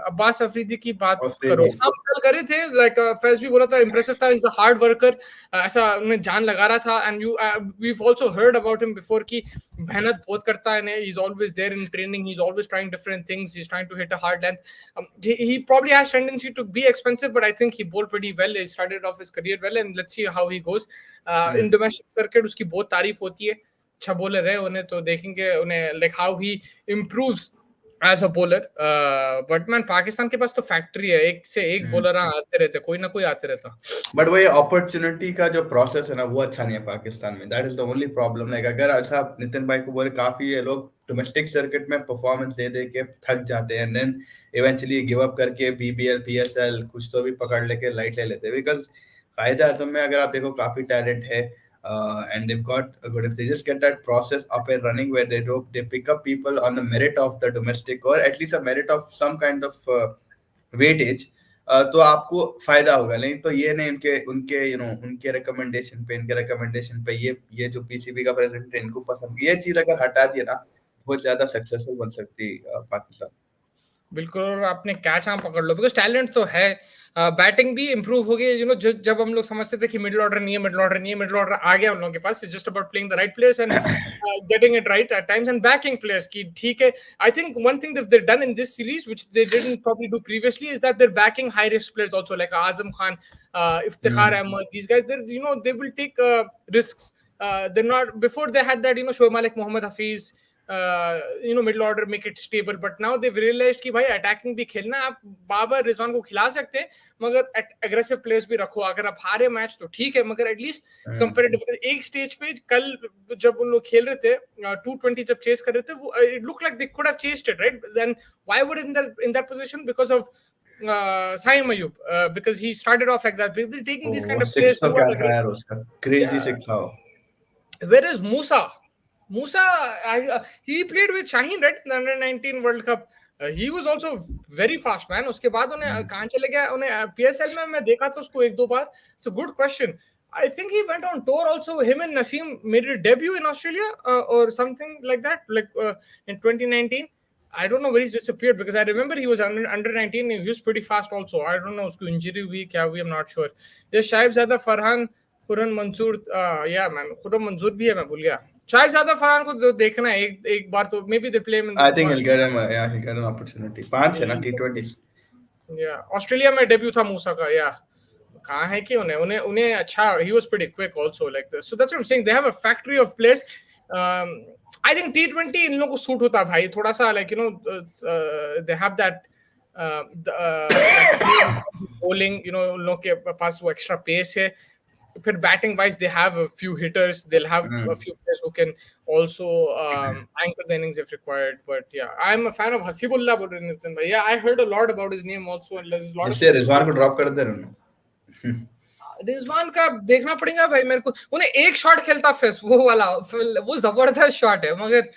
अब्बास अफरीदी की बात करो, आप कल करे थे, like Faiz भी बोला था, इंप्रेसिव था, इज अ हार्ड वर्कर, ऐसा उन्होंने जान लगा रहा था, and you we also heard about him before कि मेहनत बहुत करता है, he is always there in training, he is always trying different things, he is trying to hit a hard length, he probably has tendency to be expensive, but I think he bowled pretty well. He started off his career well, and let's see how he goes. In domestic circuit उसकी बहुत तारीफ होती है, अच्छा bowler है, उन्हें तो देखेंगे उन्हें, like how he improves as a bowler, but man Pakistan के पास तो फैक्ट्री है, एक से एक बॉलर आते रहते, कोई ना कोई आते रहता, बट वही अपॉर्चुनिटी का जो प्रोसेस है ना, वो अच्छा नहीं है पाकिस्तान में, that is the only problem. Like अगर अच्छा नितिन भाई को बोले, काफी है लोग डोमेस्टिक सर्किट में परफॉर्मेंस दे दे के थक जाते हैं, and then eventually give up करके बीबीएल पीएसएल कुछ तो भी पकड़ लेके लाइट ले लेते हैं, बिकॉज कायदे आजम में अगर आप देखो काफी टैलेंट है, and they've got good, if they just get that process up and running where they pick up people on the merit of the domestic, or at least a merit of some kind of weightage, तो आपको फायदा होगा। नहीं तो ये नहीं उनके उनके उनके रिकमेंडेशन पे ये जो पीसीबी का प्रेसिडेंट है, इनको पसंद, ये चीज अगर हटा दिए ना, बहुत ज्यादा सक्सेसफुल बन सकती पाकिस्तान। बिल्कुल, और आपने कैच आप पकड़ लो, बिकॉज टैलेंट तो है, बैटिंग भी इंप्रूव हो गई, जब हम लोग समझते थे कि मिडिल ऑर्डर नहीं है, मिडिल ऑर्डर आ गया उन लोगों के पास, it's just about playing the right players and getting it right at times, and backing players की ठीक है। I think one thing that they done in this series which they didn't probably do previously is that they are backing high risk players also, like Azam Khan, Iftikhar Ahmed, these guys, they will take risks. They're not, before they had that, Shoaib Malik, Mohammad Hafiz, middle order, make it stable, but now they've realized कि भाई attacking भी खेलना, आप बाबर रिजवान को खिला सकते हैं, मगर एग्रेसिव प्लेयर्स भी रखो, अगर आप हारे मैच तो ठीक है, मगर एटलीस्ट कंपेरेटिव एक स्टेज पे कल जब उन लोग खेल रहे थे 220 जब चेस कर रहे थे, वो it look like they could have chased it, right? Then why would in that position? Because of Saim Ayub, because he started off like that. They're taking these kind वो of सिक्स players तो who क्या are था यार aggressive. उसका, crazy Yeah. Six था। Where is Musa? Musa, he played with Shaheen, right, in the under 19 World Cup. He was also very fast man. उसके बाद उन्हें कहां चले गया, उन्हें पीएसएल में मैं देखा था उसको एक दो बार। It's a good question. I think he went on tour also. Him and Naseem made a debut in Australia or something like that, like in 2019. I don't know where he's disappeared because I remember he was under 19. He was pretty fast also. I don't know उसको injury हुई क्या हुई, I'm not sure. ये शाहिब ज़ादा, फरहान, खुरम मंसूर, या man Khurram Mansoor भी है, मैं भूल गया। शाहिब ज़ादा, फरहान को तो देखना है एक बार तो, maybe they play him in I the think one. he'll get him. Yeah, he'll get an opportunity. 5 है ना T20s. या ऑस्ट्रेलिया में डेब्यू था मूसा का, या कहाँ है कि उन्हें उन्हें उन्हें अच्छा, he was pretty quick also like this, so that's what I am saying, they have a factory of players. I think टी20 इन लोगों को सूट होता है भाई, थोड़ा सा like they have that that bowling, उन लोगों के पास वो एक्स्ट्रा पेस है। फिर batting wise they have a few hitters, they have a few players who can also anchor the innings if required. But yeah, I'm a fan of Hasibullah Badruddin bhai. Yeah, I heard a lot about his name also, and there's a lot of इससे रिजवान को drop कर दे रहे हैं। रिजवान का देखना पड़ेगा भाई मेरे को। उन्हें एक शॉट खेलता फेस वो वाला, वो जबरदस्त शॉट है, मगर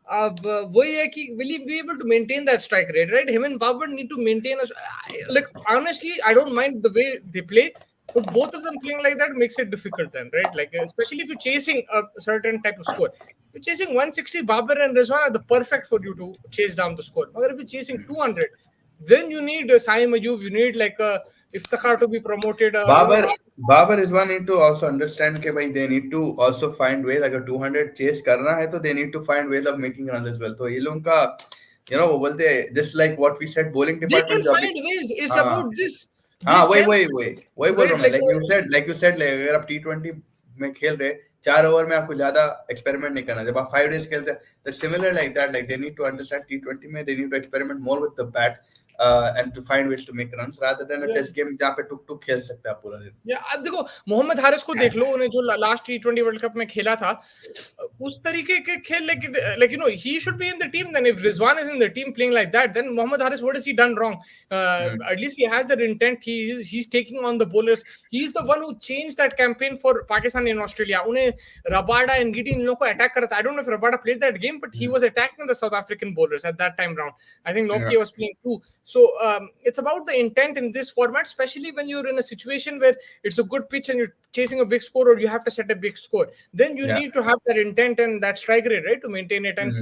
अब वही है कि will he be able to maintain that strike rate, right? Him and Babar need to maintain like honestly I don't mind the way they play, but both of them playing like that makes it difficult then, right? Like especially if you're chasing a certain type of score. If you're chasing 160, Babar and Rizwan are the perfect for you to chase down the score. But if you're chasing 200, then you need Saim Ayub, you need like Iftikhar to be promoted. Babar Rizwan need to also understand कि भाई they need to also find ways, अगर 200 chase करना है तो they need to find ways of making runs as well. तो ये लोगों का वो बोलते हैं just like what we said, bowling They can department जो अभी find ways. It's हाँ about this. हाँ They can, वही बोल right? रहा हूँ मैं, like you said like अगर आप T20 में खेल रहे 4 ओवर में आपको ज्यादा एक्सपेरिमेंट नहीं करना, जब आप 5 days खेलते हैं तो similar like that, like they need to understand T20 में they need to experiment more with the bat and to find ways to make runs rather than a test game जहाँ पे टुक खेल सकते हैं आप पूरा दिन। अब देखो मोहम्मद हारिस को देख लो, उन्हें जो लास्ट टी20 वर्ल्ड कप में खेला था उस तरीके के खेल, like he should be in the team then. If Rizwan is in the team playing like that, then Mohammad Haris, what has he done wrong? At least he has that intent. He's taking on the bowlers. He's the one who changed that campaign for Pakistan in Australia. उन्हें Rabada and Giddy इन लोगों को attack करा था. I don't know if Rabada played that game, but he was attacking the South African bowlers at that time round. I think Nokia was playing too. So it's about the intent in this format, especially when you're in a situation where it's a good pitch and you're chasing a big score or you have to set a big score. Then you need to have that intent and that strike rate, right, to maintain it. And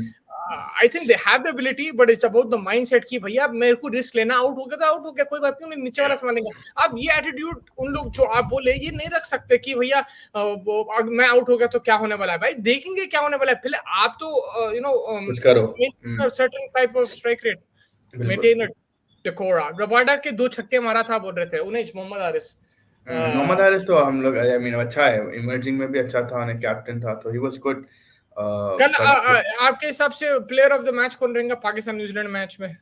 I think they have the ability, but it's about the mindset कि भैया मेरे को risk लेना, out हो गया तो out हो गया, कोई बात नहीं, नीचे वाला संभालेगा। अब ये एटीट्यूड उन लोग जो आप बोले ये नहीं रख सकते कि भैया मैं आउट हो गया तो क्या होने वाला है। भाई देखेंगे क्या होने वाला है, पहले आप तो कुछ करो, certain type of strike rate, maintain it. टेकोरा रबाडा के 2 छक्के मारा था बोल रहे थे उन्हें। मोहम्मद हारिस तो हम लोग आई मीन अच्छा है, इमर्जिंग में भी अच्छा था, उन्हें कैप्टन था तो ही वाज गुड। कल आपके हिसाब से प्लेयर ऑफ द मैच कौन रहेगा पाकिस्तान न्यूजीलैंड मैच में?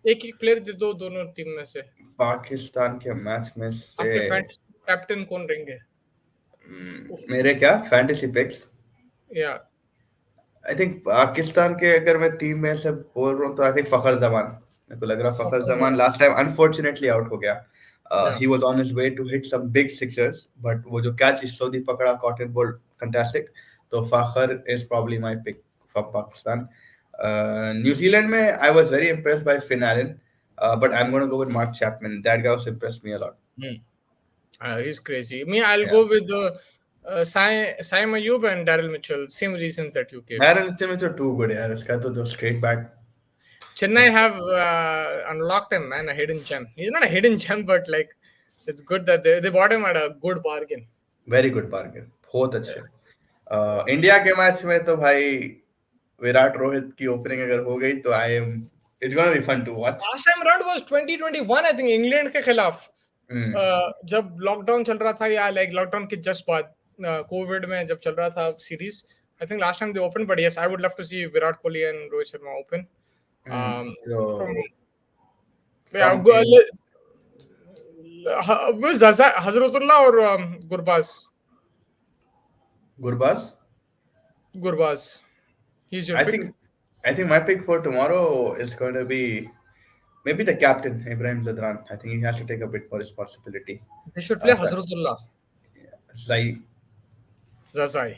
एक प्लेयर दे दो दोनों टीम में से। पाकिस्तान के मैच में से आपके कैप्टन कौन रहेंगे? मेरे क्या फैंटेसी पिक्स? या आई थिंक पाकिस्तान के अगर मैं टीम में से बोल रहा हूँ तो आई थिंक फखर जमान, मेरे को लग रहा Fakhar Zaman last time unfortunately out हो गया। He was on his way to hit some big sixers, but वो जो catch इस सऊदी पकड़ा cotton ball fantastic, तो फखर is probably my pick for Pakistan. New Zealand में I was very impressed by Finn Allen, but I'm going to go with Mark Chapman. That guy also impressed me a lot. He's crazy. I'll go with Saim Ayub and Daryl Mitchell. Same reasons that you gave. Daryl Mitchell too good यार, उसका तो जो straight back. Chennai have unlocked him, man, a hidden gem. He's not a hidden gem, but like it's good that they bought him at a good bargain. Very good bargain. बहुत अच्छे। India के match में तो भाई विराट रोहित की opening अगर हो गई तो it's going to be fun to watch. Last time around was 2021, I think, England के खिलाफ, जब लॉकडाउन चल रहा था या लाइक लॉकडाउन के जस्ट बाद कोविड में जब चल रहा था series, I think last time they open, but yes I would love to see Virat Kohli and Rohit Sharma open. Hazratullah और Gurbaz. He's your pick? I think my pick for tomorrow is going to be maybe the captain Ibrahim Zadran. I think he has to take a bit more responsibility. They should play Hazratullah. Zazai.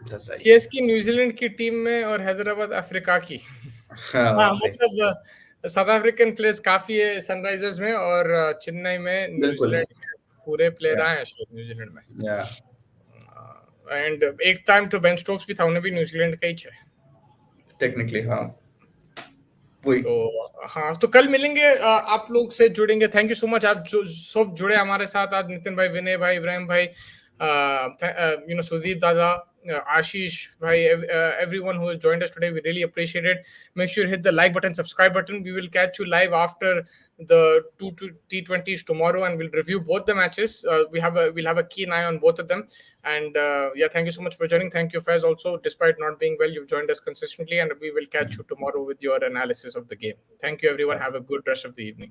CSK New Zealand की team में और Hyderabad Africa की। हाँ, भाई मतलब south African players काफी है Sunrisers में, और चेन्नई में बिल्कुल न्यूजीलैंड के पूरे प्लेयर या आए हैं शायद न्यूजीलैंड में। या एंड एक टाइम तो बेन स्टोक्स भी था, उन्हें भी न्यूजीलैंड का ही है। टेक्निकली हाँ वही तो हाँ, तो कल मिलेंगे, आप लोग से जुड़ेंगे। थैंक यू सो मच, आप जो सब जुड़े हमारे साथ आज, नितिन भाई, विनय भाई, इब्राहिम भाई, सुदीप दादा, Ashish bhai, everyone who has joined us today, we really appreciate it. Make sure you hit the like button, subscribe button. We will catch you live after the two T20s tomorrow, and we'll review both the matches. We'll have a keen eye on both of them. And yeah, thank you so much for joining. Thank you, Faiz, also. Despite not being well, you've joined us consistently, and we will catch you tomorrow with your analysis of the game. Thank you, everyone. Have a good rest of the evening.